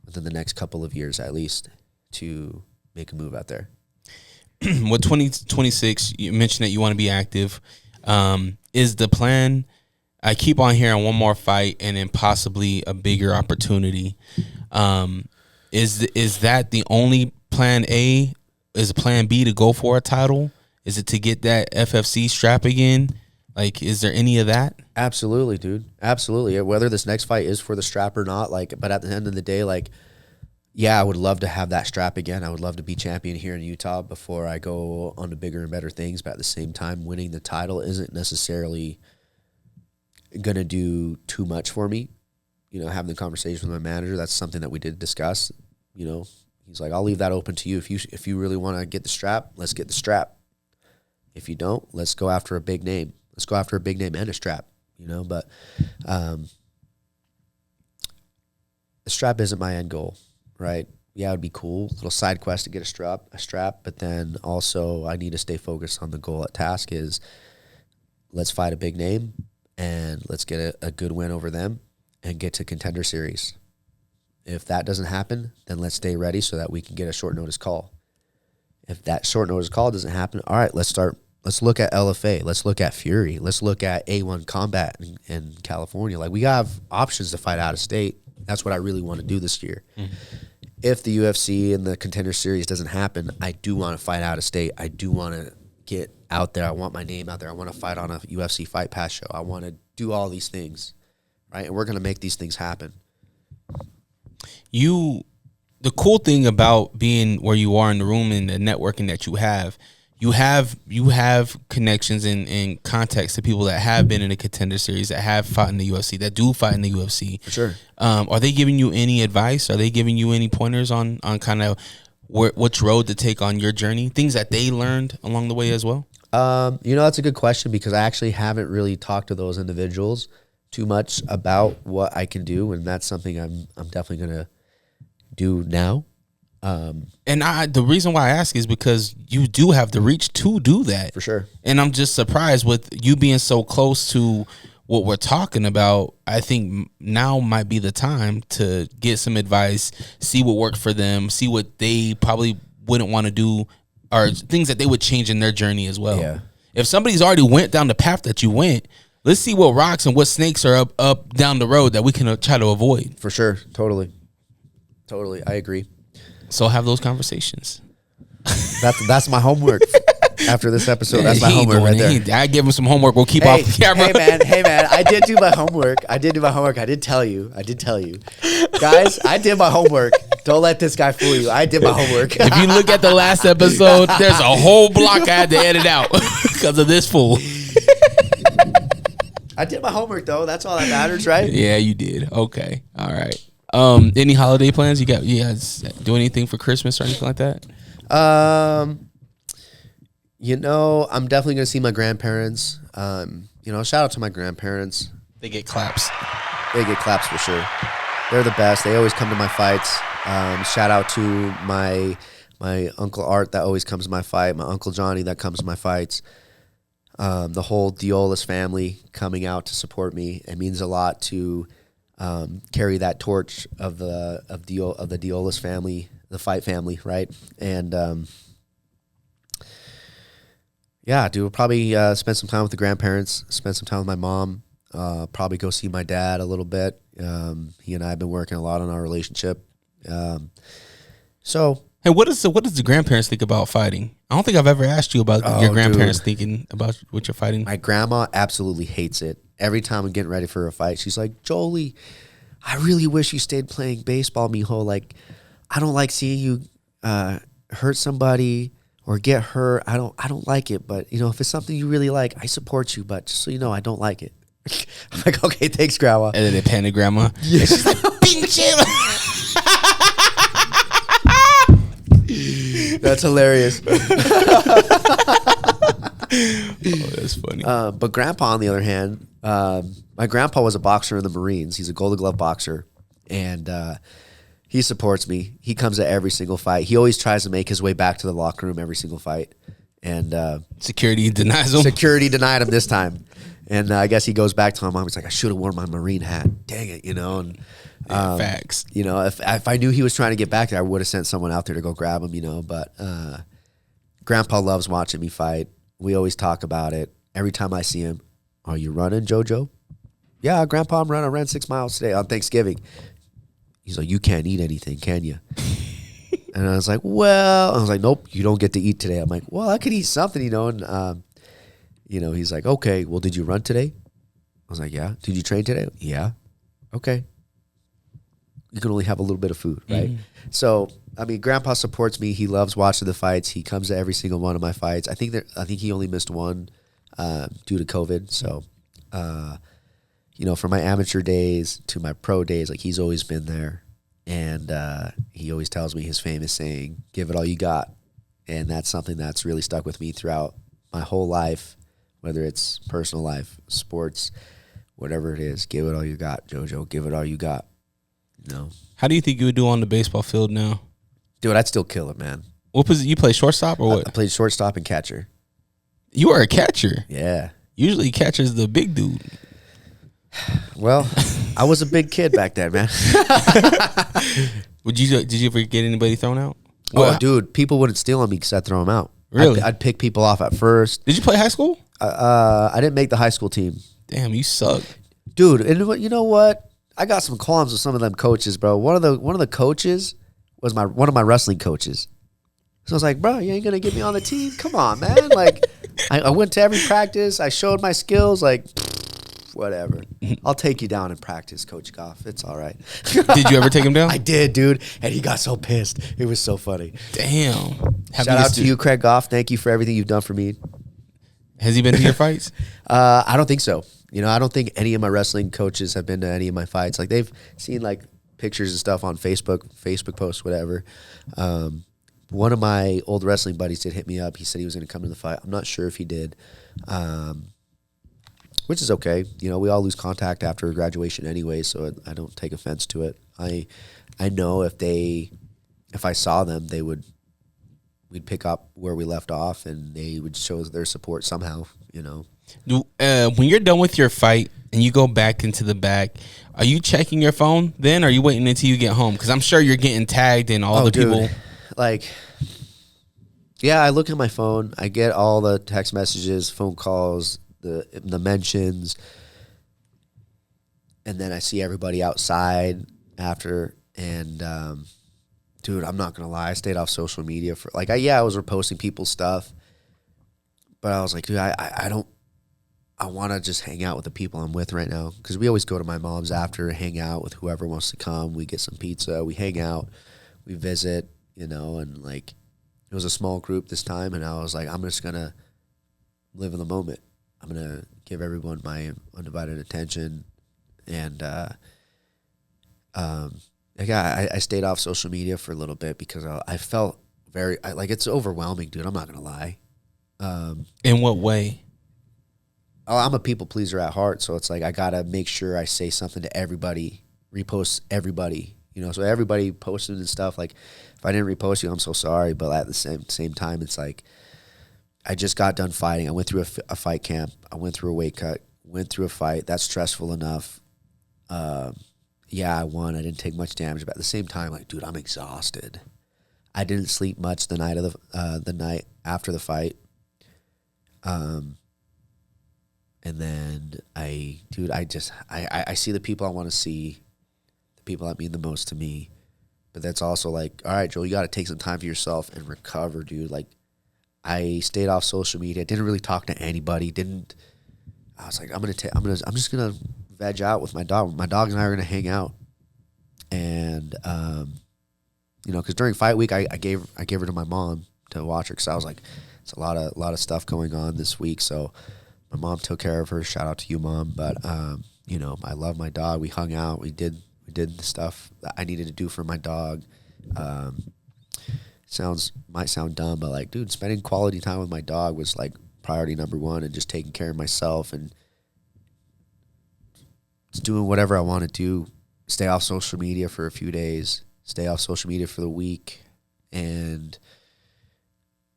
within the next couple of years, at least, to make a move out there. With 2026, you mentioned that you want to be active. Is the plan? I keep on hearing one more fight and then possibly a bigger opportunity. Is that the only plan A? Is plan B to go for a title? Is it to get that FFC strap again? Like, is there any of that? Absolutely, dude. Absolutely. Whether this next fight is for the strap or not, but at the end of the day, I would love to have that strap again. I would love to be champion here in Utah before I go on to bigger and better things. But at the same time, winning the title isn't necessarily going to do too much for me. Having the conversation with my manager, that's something that we did discuss. He's like, I'll leave that open to you. If you really want to get the strap, let's get the strap. If you don't, let's go after a big name. Let's go after a big name and a strap, But the strap isn't my end goal, right? Yeah, it would be cool. Little side quest to get a strap. But then also I need to stay focused on the goal at task is let's fight a big name and let's get a good win over them and get to Contender Series. If that doesn't happen, then let's stay ready so that we can get a short notice call. If that short notice call doesn't happen, all right, let's look at LFA. Let's look at Fury. Let's look at A1 Combat in California. We have options to fight out of state. That's what I really want to do this year. Mm-hmm. If the UFC and the Contender Series doesn't happen, I do want to fight out of state. I do want to get out there. I want my name out there. I want to fight on a UFC Fight Pass show. I want to do all these things, right? And we're going to make these things happen. The cool thing about being where you are in the room and the networking that you have connections and contacts to people that have been in the Contender Series, that have fought in the UFC, that do fight in the UFC. For sure. Are they giving you any advice? Are they giving you any pointers on kind of which road to take on your journey? Things that they learned along the way as well? That's a good question because I actually haven't really talked to those individuals too much about what I can do, and that's something I'm definitely going to do now. And the reason why I ask is because you do have the reach to do that. For sure. And I'm just surprised with you being so close to what we're talking about. I think now might be the time to get some advice, see what worked for them, see what they probably wouldn't want to do, or things that they would change in their journey as well. Yeah. If somebody's already went down the path that you went, let's see what rocks and what snakes are up down the road that we can try to avoid. For sure. Totally. I agree. So have those conversations. That's my homework. After this episode, that's my homework right there. I give him some homework. We'll keep off the camera. Hey man, I did do my homework. I did tell you. Guys, I did my homework. Don't let this guy fool you. I did my homework. If you look at the last episode, there's a whole block I had to edit out because of this fool. I did my homework though. That's all that matters, right? Yeah, you did. Okay. All right. Any holiday plans? You guys do anything for Christmas or anything like that? I'm definitely gonna see my grandparents. Shout out to my grandparents. They get claps. They get claps for sure. They're the best. They always come to my fights. Shout out to my Uncle Art that always comes to my fight. My Uncle Johnny that comes to my fights. The whole Diolas family coming out to support me. It means a lot to carry that torch of the Diolas family, the fight family, right? And dude, we'll probably spend some time with the grandparents, spend some time with my mom, probably go see my dad a little bit. He and I have been working a lot on our relationship. Hey, what does the grandparents think about fighting? I don't think I've ever asked you about your grandparents thinking about what you're fighting. My grandma absolutely hates it. Every time I'm getting ready for a fight, she's like, Jolie, I really wish you stayed playing baseball, mijo. Like, I don't like seeing you hurt somebody or get hurt. I don't like it, but if it's something you really like, I support you. But just so you know, I don't like it. I'm like, okay, thanks, Grandma. And then they panic Grandma. Yeah. She's like, That's hilarious. Oh, that's funny. But Grandpa, on the other hand, my grandpa was a boxer in the Marines. He's a Golden Glove boxer, and he supports me. He comes to every single fight. He always tries to make his way back to the locker room every single fight. And security denies him. Security denied him this time. And I guess he goes back to my mom. He's like, I should have worn my Marine hat. Dang it, And facts. If I knew he was trying to get back there, I would have sent someone out there to go grab him. But Grandpa loves watching me fight. We always talk about it. Every time I see him, are you running, JoJo? Yeah, Grandpa, I'm running. I ran 6 miles today on Thanksgiving. He's like, you can't eat anything, can you? And I was like, nope, you don't get to eat today. I'm like, well, I could eat something, And, he's like, okay, well, did you run today? I was like, yeah. Did you train today? Yeah. Okay. You can only have a little bit of food, right? Mm-hmm. So, Grandpa supports me. He loves watching the fights. He comes to every single one of my fights. I think he only missed one due to COVID. So, from my amateur days to my pro days, he's always been there. And he always tells me his famous saying, give it all you got. And that's something that's really stuck with me throughout my whole life, whether it's personal life, sports, whatever it is. Give it all you got, JoJo. Give it all you got. How do you think you would do on the baseball field now? Dude, I'd still kill it, man. What position? You play shortstop or what? I played shortstop and catcher. You are a catcher? Yeah. Usually catcher's the big dude. Well, I was a big kid back then, man. Did you ever get anybody thrown out? Oh, dude, people wouldn't steal on me because I'd throw them out. Really? I'd pick people off at first. Did you play high school? I didn't make the high school team. Damn, you suck. Dude, and you know what? I got some qualms with some of them coaches, bro. One of the coaches was one of my wrestling coaches. So I was like, bro, you ain't gonna get me on the team? Come on, man. I went to every practice. I showed my skills. Whatever. I'll take you down in practice, Coach Goff. It's all right. Did you ever take him down? I did, dude. And he got so pissed. It was so funny. Damn. Shout out to you, Craig Goff. Thank you for everything you've done for me. Has he been to your fights? I don't think so. I don't think any of my wrestling coaches have been to any of my fights. They've seen pictures and stuff on Facebook posts, whatever. One of my old wrestling buddies did hit me up. He said he was going to come to the fight. I'm not sure if he did, which is okay. We all lose contact after graduation anyway, so I don't take offense to it. I know if I saw them, we'd pick up where we left off, and they would show their support somehow. When you're done with your fight and you go back into the back, are you checking your phone then, or are you waiting until you get home? Because I'm sure you're getting tagged and all the people. Yeah, I look at my phone. I get all the text messages, phone calls, the mentions, and then I see everybody outside after. And dude, I'm not gonna lie, I stayed off social media for I was reposting people's stuff, but I was like, dude, I want to just hang out with the people I'm with right now, because we always go to my mom's after, hang out with whoever wants to come. We get some pizza, we hang out, we visit, and it was a small group this time, and I was like, I'm just gonna live in the moment. I'm gonna give everyone my undivided attention, and I stayed off social media for a little bit because I felt it's overwhelming, dude. I'm not gonna lie. In what way? I'm a people pleaser at heart, so it's I gotta make sure I say something to everybody, repost everybody, so everybody posted and stuff. If I didn't repost you, I'm so sorry, but at the same time, it's I just got done fighting. I went through a fight camp. I went through a weight cut, went through a fight. That's stressful enough. Yeah, I won. I didn't take much damage, but at the same time, dude, I'm exhausted. I didn't sleep much the night of the night after the fight. And then I see the people I want to see, the people that mean the most to me. But that's also all right, Joel, you got to take some time for yourself and recover, dude. I stayed off social media. Didn't really talk to anybody. I was like, I'm just gonna veg out with my dog. My dog and I are gonna hang out. And because during fight week, I gave her to my mom to watch her because I was like, it's a lot of stuff going on this week. So my mom took care of her. Shout out to you, Mom. But you know, I love my dog. We hung out. We did the stuff that I needed to do for my dog. Might sound dumb, but like, dude, spending quality time with my dog was like priority number one, and just taking care of myself and just doing whatever I want to do. Stay off social media for a few days. Stay off social media for the week, and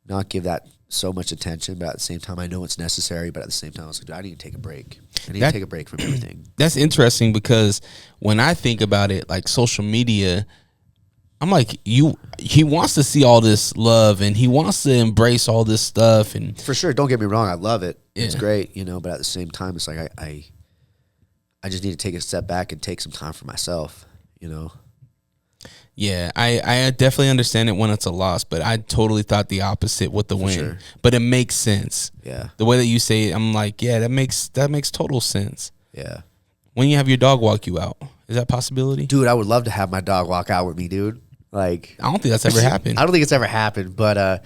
not give that so much attention. But at the same time, I know it's necessary. But at the same time, I was like, dude, I need to take a break. I need to take a break from everything. That's interesting because when I think about it, like social media, I'm like, he wants to see all this love and he wants to embrace all this stuff. And for sure, don't get me wrong, I love it. Yeah. It's great, you know, but at the same time, it's like I just need to take a step back and take some time for myself, you know? Yeah, I definitely understand it when it's a loss, but I totally thought the opposite with the win. Sure. But it makes sense. Yeah. The way that you say it, I'm like, yeah, that makes total sense. Yeah. When you have your dog walk you out, is that a possibility? Dude, I would love to have my dog walk out with me, dude. Like, I don't think that's ever happened. I don't think it's ever happened, but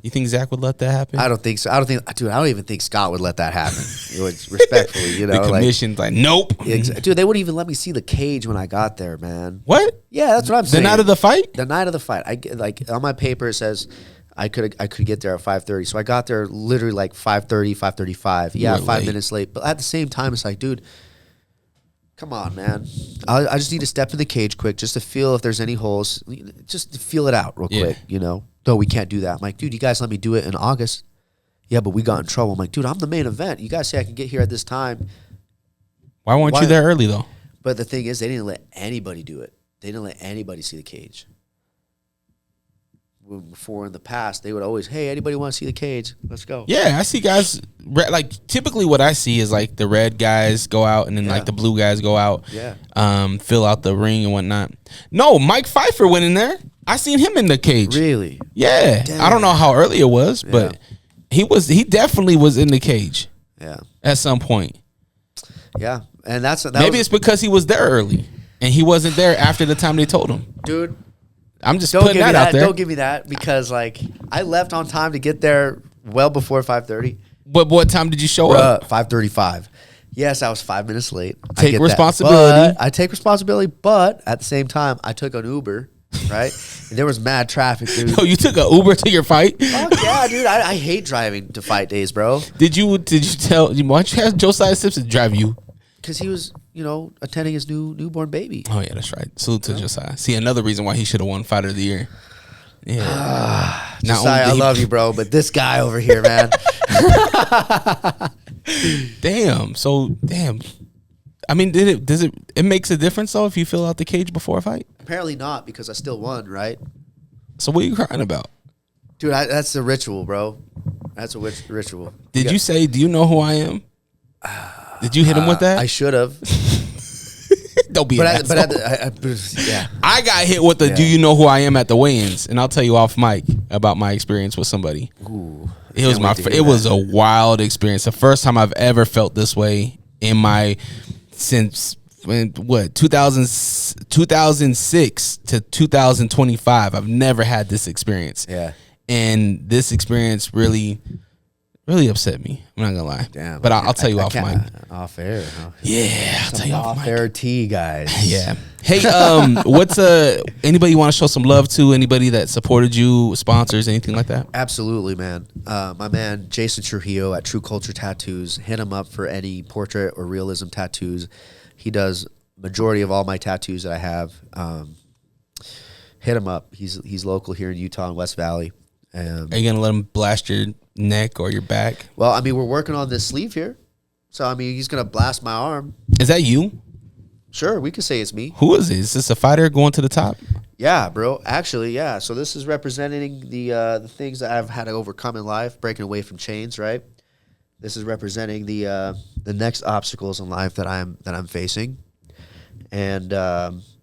you think Zach would let that happen? I don't think so. I don't even think Scott would let that happen. It would, respectfully, you know. The commission's like nope. Dude, they wouldn't even let me see the cage when I got there, man. What? Yeah, that's what I'm saying. The night of the fight? The night of the fight. I like on my paper it says I could get there at 5:30. So I got there literally like 5:30, 5:35. Yeah, 5 minutes late. But at the same time, it's like, dude, come on, man. I just need to step in the cage quick just to feel if there's any holes. Just to feel it out real quick, you know. No, we can't do that. I'm like, dude, you guys let me do it in August. Yeah, but we got in trouble. I'm like, dude, I'm the main event. You guys say I can get here at this time. Why weren't you there early, though? But the thing is, they didn't let anybody do it. They didn't let anybody see the cage. Before in the past, they would always, hey, anybody want to see the cage? Let's go. Yeah, I see guys, like, typically what I see is, like, the red guys go out and then, like, the blue guys go out. Yeah. Fill out the ring and whatnot. No, Mike Pfeiffer went in there. I seen him in the cage. Really? Yeah. Damn. I don't know how early it was, but he definitely was in the cage. Yeah. At some point. Yeah. And maybe it's because he was there early and he wasn't there after the time they told him. Dude, I'm just putting that out there. Don't give me that because, like, I left on time to get there well before 5:30. But what time did you show up? 5:35. Yes, I was 5 minutes late. Take responsibility. I take responsibility, but at the same time, I took an Uber, right? And there was mad traffic, dude. Oh, you took an Uber to your fight? Fuck yeah, dude. I hate driving to fight days, bro. Did you tell? Why don't you have Josiah Simpson drive you? Because he was, you know, attending his newborn baby. Oh, yeah, that's right. Salute to Josiah. See, another reason why he should have won Fighter of the Year. Yeah. Josiah, I love you, bro, but this guy over here, man. Damn. So, damn. I mean, it makes a difference, though, if you fill out the cage before a fight? Apparently not, because I still won, right? So what are you crying about? Dude, that's the ritual, bro. That's a ritual. Did you say, do you know who I am? Did you hit him with that? I should have. Don't be an asshole. Yeah. I got hit with the do you know who I am at the weigh-ins, and I'll tell you off mic about my experience with somebody. Ooh, it was a wild experience. The first time I've ever felt this way in my since 2006 to 2025. I've never had this experience. Yeah. And this experience really upset me. I'm not gonna lie. Damn. But I'll tell you off mic. Off air. Huh? Yeah, I'll tell you off mic. Off air tea, guys. Yeah. Hey, what's anybody you want to show some love to? Anybody that supported you, sponsors, anything like that? Absolutely, man. My man Jason Trujillo at True Culture Tattoos. Hit him up for any portrait or realism tattoos. He does majority of all my tattoos that I have. Hit him up. He's local here in Utah in West Valley. Are you gonna let him blast your neck or your back? Well, I mean, we're working on this sleeve here, so I mean, he's gonna blast my arm. Is that you? Sure, we could say it's me. Who is it? Is this a fighter going to the top? Yeah, bro. Actually, yeah. So this is representing the things that I've had to overcome in life, breaking away from chains. Right. This is representing the next obstacles in life that I'm facing, and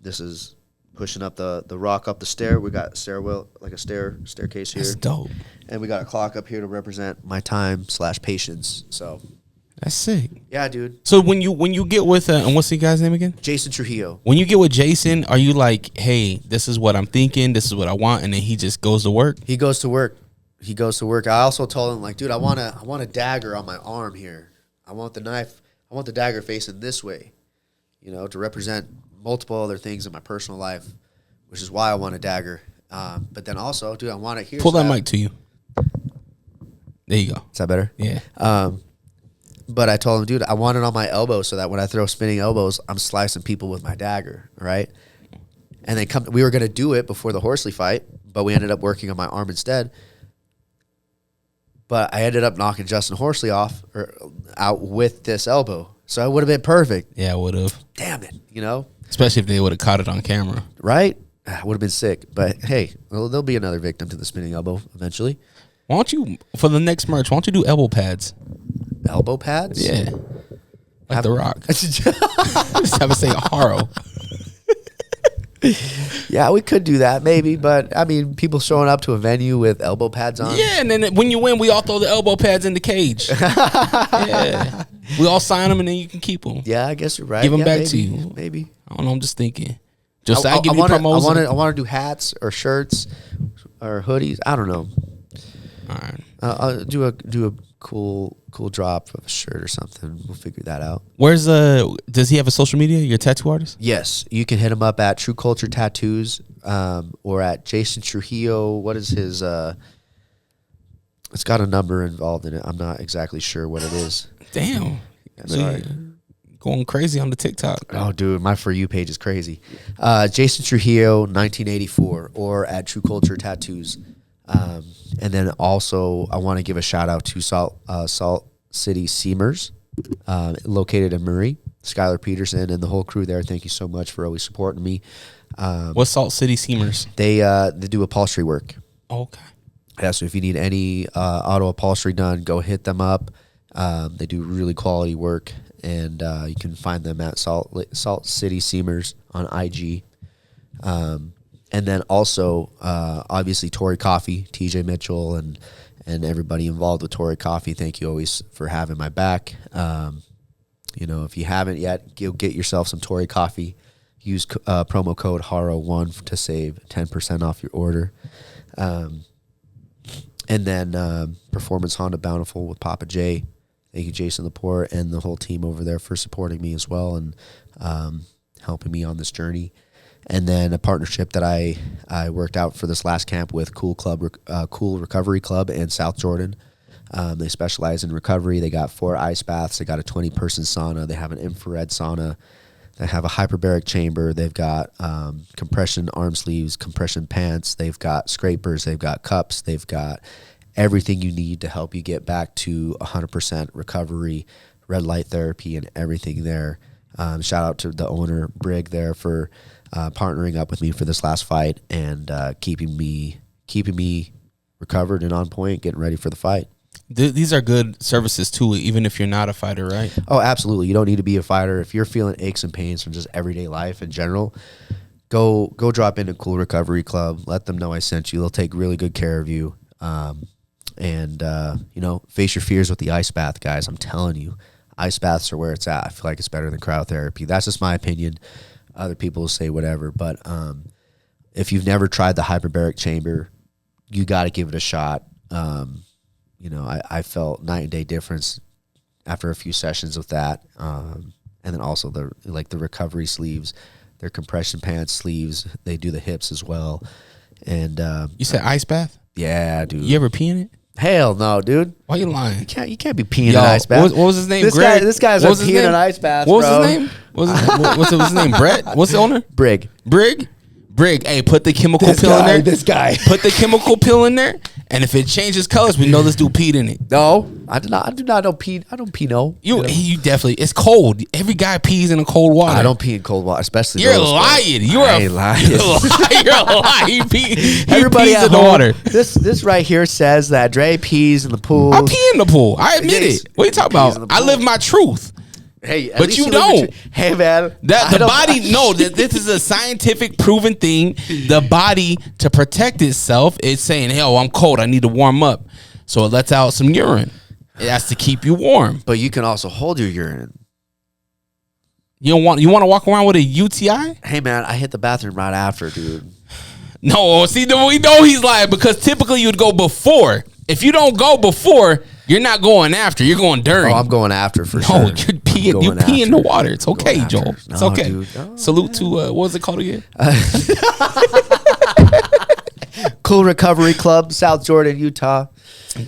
this is pushing up the rock up the stair. We got stairwell, like a staircase here. That's dope. And we got a clock up here to represent my time / patience. So that's sick. Yeah, dude. So when you get with and what's the guy's name again? Jason Trujillo. When you get with Jason, are you like, hey, this is what I'm thinking, this is what I want, and then he just goes to work? He goes to work. I also told him, like, dude, I want a dagger on my arm here. I want the knife. I want the dagger facing this way, to represent multiple other things in my personal life, which is why I want a dagger. But then also, dude, I want it here. Pull that mic to you. There you go. Is that better? Yeah. But I told him, dude, I want it on my elbow so that when I throw spinning elbows, I'm slicing people with my dagger, right? And then we were going to do it before the Horsley fight, but we ended up working on my arm instead. But I ended up knocking Justin Horsley out with this elbow. So it would have been perfect. Yeah, it would have. Damn it, Especially if they would have caught it on camera. Right? Would have been sick. But hey, there'll be another victim to the spinning elbow eventually. Why don't you, for the next merch, why don't you do elbow pads? Elbow pads? Yeah. Like The Rock. Just have it say Haro. Yeah, we could do that maybe, but I mean, people showing up to a venue with elbow pads on. Yeah, and then when you win, we all throw the elbow pads in the cage. Yeah. We all sign them and then you can keep them. Yeah, I guess you're right. Give them back maybe, to you. Maybe. I don't know, I'm just thinking. Josiah, give me promos. I want to do hats or shirts or hoodies. I don't know. All right. I'll do a cool drop of a shirt or something. We'll figure that out. Does he have a social media, your tattoo artist? Yes. You can hit him up at True Culture Tattoos or at Jason Trujillo. What is his it's got a number involved in it. I'm not exactly sure what it is. Damn. Sorry. Going crazy on the TikTok. Oh, dude, my For You page is crazy. Jason Trujillo, 1984, or at True Culture Tattoos. And then also, I want to give a shout out to Salt City Seamers, located in Murray. Skylar Peterson and the whole crew there. Thank you so much for always supporting me. What's Salt City Seamers? They do upholstery work. Okay. Yeah, so if you need any auto upholstery done, go hit them up. They do really quality work, and you can find them at Salt City Seamers on IG. And then also, obviously, Tory Coffee, TJ Mitchell, and everybody involved with Tory Coffee. Thank you always for having my back. If you haven't yet, get yourself some Tory Coffee. Use promo code HARO1 to save 10% off your order. And then Performance Honda Bountiful with Papa J. Thank you, Jason Laporte, and the whole team over there for supporting me as well and helping me on this journey. And then a partnership that I worked out for this last camp with Cool Recovery Club in South Jordan. They specialize in recovery. They got 4 ice baths. They got a 20-person sauna. They have an infrared sauna. They have a hyperbaric chamber. They've got compression arm sleeves, compression pants. They've got scrapers. They've got cups. They've got everything you need to help you get back to 100% recovery, red light therapy, and everything there. Shout out to the owner, Brig, there for partnering up with me for this last fight and keeping me recovered and on point, getting ready for the fight. These are good services too, even if you're not a fighter, right? Oh, absolutely. You don't need to be a fighter. If you're feeling aches and pains from just everyday life in general, go drop into Cool Recovery Club. Let them know I sent you. They'll take really good care of you. And face your fears with the ice bath, guys. I'm telling you, ice baths are where it's at. I feel like it's better than cryotherapy. That's just my opinion. Other people will say whatever, but if you've never tried the hyperbaric chamber, you got to give it a shot. I felt night and day difference after a few sessions with that, and then also the recovery sleeves, their compression pants sleeves. They do the hips as well. And you said ice bath? Yeah, dude. You ever pee in it? Hell no, dude. Why you lying? You can't be peeing in an ice bath. What was his name? This guy's peeing in an ice bath. What was his name? What's his name? Brett? What's the owner? Brig. Hey, put the chemical pill in there. This guy. Put the chemical pill in there, and if it changes colors, we know this dude peed in it. No, I do not. Don't pee. I don't pee. No. You definitely. It's cold. Every guy pees in cold water. I don't pee in cold water, especially. You're lying. You're lying. You're lying. He pees in the water. This right here says that Dre pees in the pool. I pee in the pool. I admit it. What are you talking about? I live my truth. Hey, but you don't. Hey, man. The body, no, this is a scientific proven thing. The body, to protect itself, is saying, hell, I'm cold. I need to warm up. So it lets out some urine. That's to keep you warm. But you can also hold your urine. You want to walk around with a UTI? Hey man, I hit the bathroom right after, dude. No, see, we know he's lying because typically you'd go before. If you don't go before, you're not going after. You're going during. Oh, I'm going after for sure. No, you're peeing. You pee in the water. It's okay, Joel. It's No, okay. dude. No. Salute to what was it called again? Cool Recovery Club, South Jordan, Utah.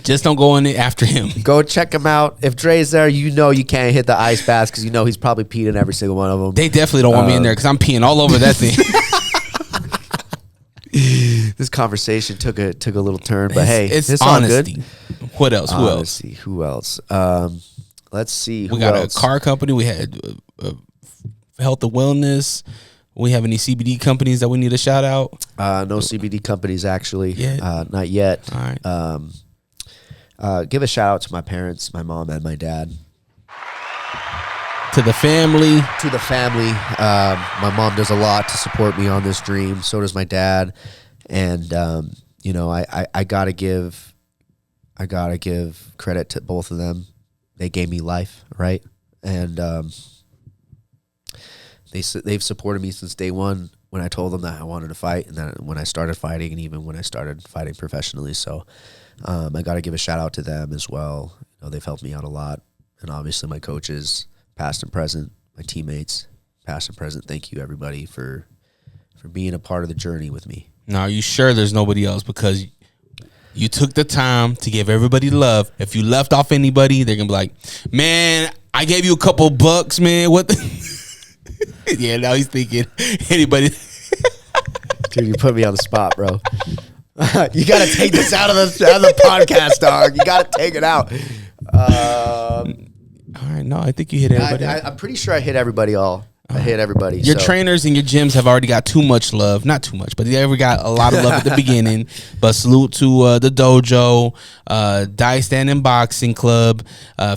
Just don't go in there after him. Go check him out. If Dre's there, you know you can't hit the ice baths because you know he's probably peed in every single one of them. They definitely don't want me in there because I'm peeing all over that thing. This conversation took a little turn, but it's it's all honesty. good. What else? Who Honesty. Who else? Let's see. We got a car company. We had health and wellness. We have any CBD companies that we need to shout out? No CBD companies actually. Yeah. Not yet. All right. Give a shout out to my parents, my mom and my dad. To the family. To the family. My mom does a lot to support me on this dream. So does my dad. And I gotta give credit to both of them. They gave me life, right? And they've supported me since day one when I told them that I wanted to fight, and then when I started fighting, and even when I started fighting professionally. So I got to give a shout out to them as well. They've helped me out a lot, and obviously my coaches, past and present, my teammates, past and present. Thank you everybody for being a part of the journey with me. Now, are you sure there's nobody else? Because you took the time to give everybody love. If you left off anybody, they're gonna be like, "Man, I gave you a couple bucks, man. What?" Yeah, now he's thinking anybody. Dude, you put me on the spot, bro. You got to take this out of the podcast, dog. You got to take it out. All right, no, I think you hit everybody. I'm pretty sure I hit everybody I hit everybody. Your trainers and your gyms have already got too much love. Not too much, but they ever got a lot of love at the beginning. But salute to the dojo, Die Standing Boxing Club,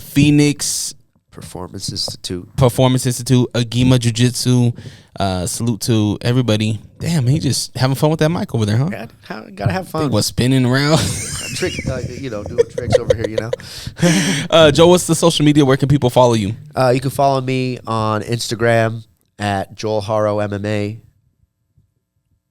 Phoenix Performance Institute, Agima Jiu-Jitsu. Salute to everybody. Damn, he just having fun with that mic over there, huh? Yeah, gotta have fun. What's spinning around? Trick, doing tricks over here, Joe, what's the social media? Where can people follow you? You can follow me on Instagram at Joel Haro MMA.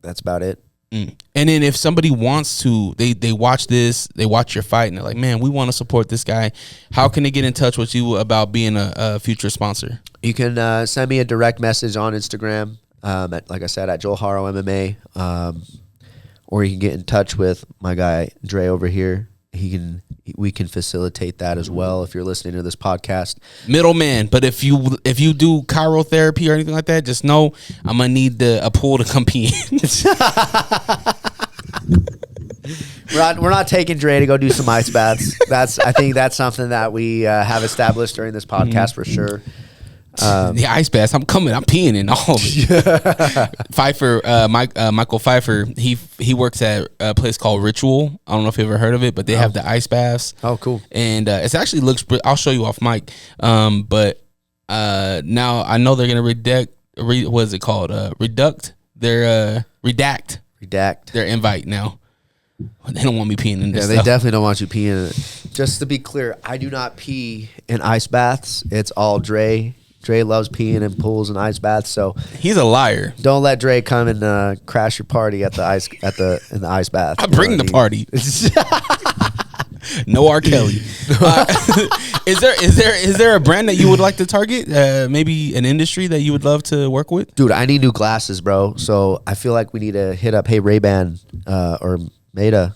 That's about it. And then if somebody wants to, they watch this, they watch your fight, and they're like, man, we want to support this guy. How can they get in touch with you about being a future sponsor? You can send me a direct message on Instagram, like I said, at Joel Haro MMA, or you can get in touch with my guy Dre over here. We can facilitate that as well if you're listening to this podcast. Middleman, but if you do chirotherapy or anything like that, just know I'm gonna need a pool to come pee in. We're not taking Dre to go do some ice baths. I think that's something that we have established during this podcast for sure. The ice baths, I'm coming. I'm peeing in all of it. Pfeiffer, Michael Pfeiffer, he works at a place called Ritual. I don't know if you ever heard of it, but they have the ice baths. Oh, cool. And it actually looks. I'll show you off mic. But now I know they're gonna what is it called? Redact their invite now. They don't want me peeing in this. Yeah, they definitely don't want you peeing in it. Just to be clear, I do not pee in ice baths. It's all Dre. Dre loves peeing in pools and ice baths, so he's a liar. Don't let Dre come and crash your party at the ice bath. I bring the party. No R. Kelly. Is there a brand that you would like to target? Maybe an industry that you would love to work with? Dude, I need new glasses, bro. So I feel like we need to hit up Ray-Ban or Meta.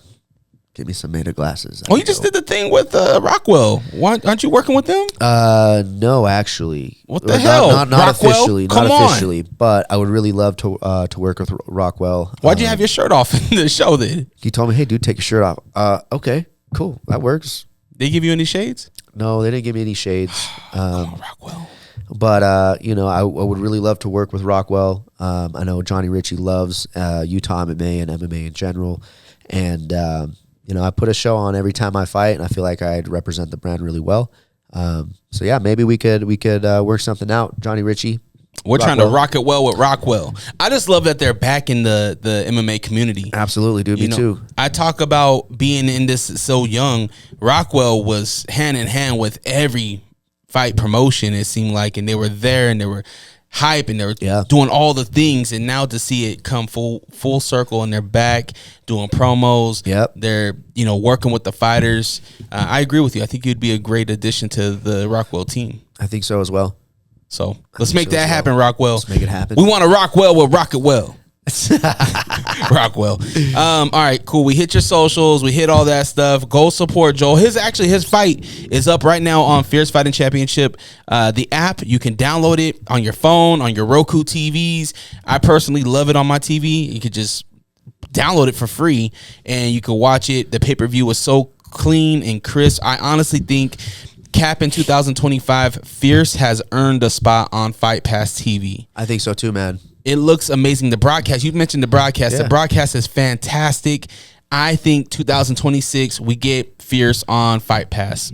Give me some Meta glasses. You just did the thing with Rockwell. Aren't you working with them? No, actually. What the hell? Not officially. But I would really love to work with Rockwell. Why'd you have your shirt off in the show then? He told me, hey, dude, take your shirt off. Okay, cool. That works. They give you any shades? No, they didn't give me any shades. Rockwell. But, I would really love to work with Rockwell. I know Johnny Ritchie loves Utah MMA and MMA in general. And, I put a show on every time I fight, and I feel like I'd represent the brand really well. So yeah, maybe we could work something out. Johnny Ritchie, We're trying to rock it well with Rockwell. I just love that they're back in the MMA community. Absolutely, dude. Me too. I talk about being in this so young. Rockwell was hand in hand with every fight promotion, it seemed like, and they were there and they were hype and they were doing all the things. And now to see it come full circle and they're back doing promos. Yep. They're working with the fighters. I agree with you. I think you'd be a great addition to the Rockwell team. I think so as well. So let's make that happen, Rockwell. Let's make it happen. We want to rock well with Rock It Well. Rockwell. All right, cool. We hit your socials. We hit all that stuff. Go support Joel. His fight is up right now on Fierce Fighting Championship. The app, you can download it on your phone, on your Roku TVs. I personally love it on my TV. You could just download it for free and you can watch it. The pay-per-view was so clean and crisp. I honestly think Cap in 2025, Fierce has earned a spot on Fight Pass TV. I think so too, man. It looks amazing. The broadcast, you mentioned the broadcast. Yeah. The broadcast is fantastic. I think 2026, we get Fierce on Fight Pass.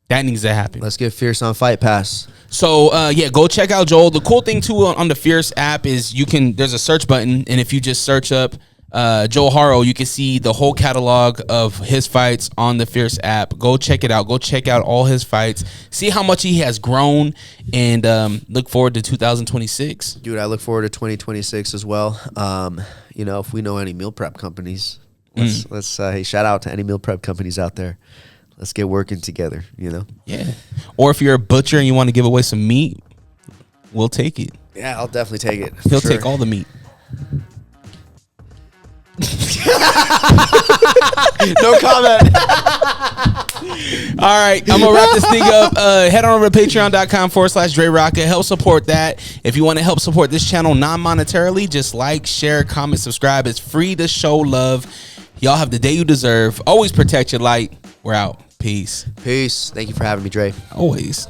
That needs to happen. Let's get Fierce on Fight Pass. So, go check out Joel. The cool thing, too, on the Fierce app is there's a search button, and if you just search up Joel Haro, you can see the whole catalog of his fights on the Fierce app. Go check it out. Go check out all his fights. See how much he has grown, and look forward to 2026. Dude, I look forward to 2026 as well. If we know any meal prep companies, let's hey, shout out to any meal prep companies out there. Let's get working together, Yeah. Or if you're a butcher and you want to give away some meat, we'll take it. Yeah, I'll definitely take it. He'll take all the meat. No comment. All right, I'm gonna wrap this thing up. Head on over to patreon.com/DreRawka. Help support that. If you want to help support this channel non-monetarily, just like, share, comment, subscribe. It's free to show love. Y'all have the day you deserve. Always protect your light. We're out. Peace. Peace. Thank you for having me, Dre. Always.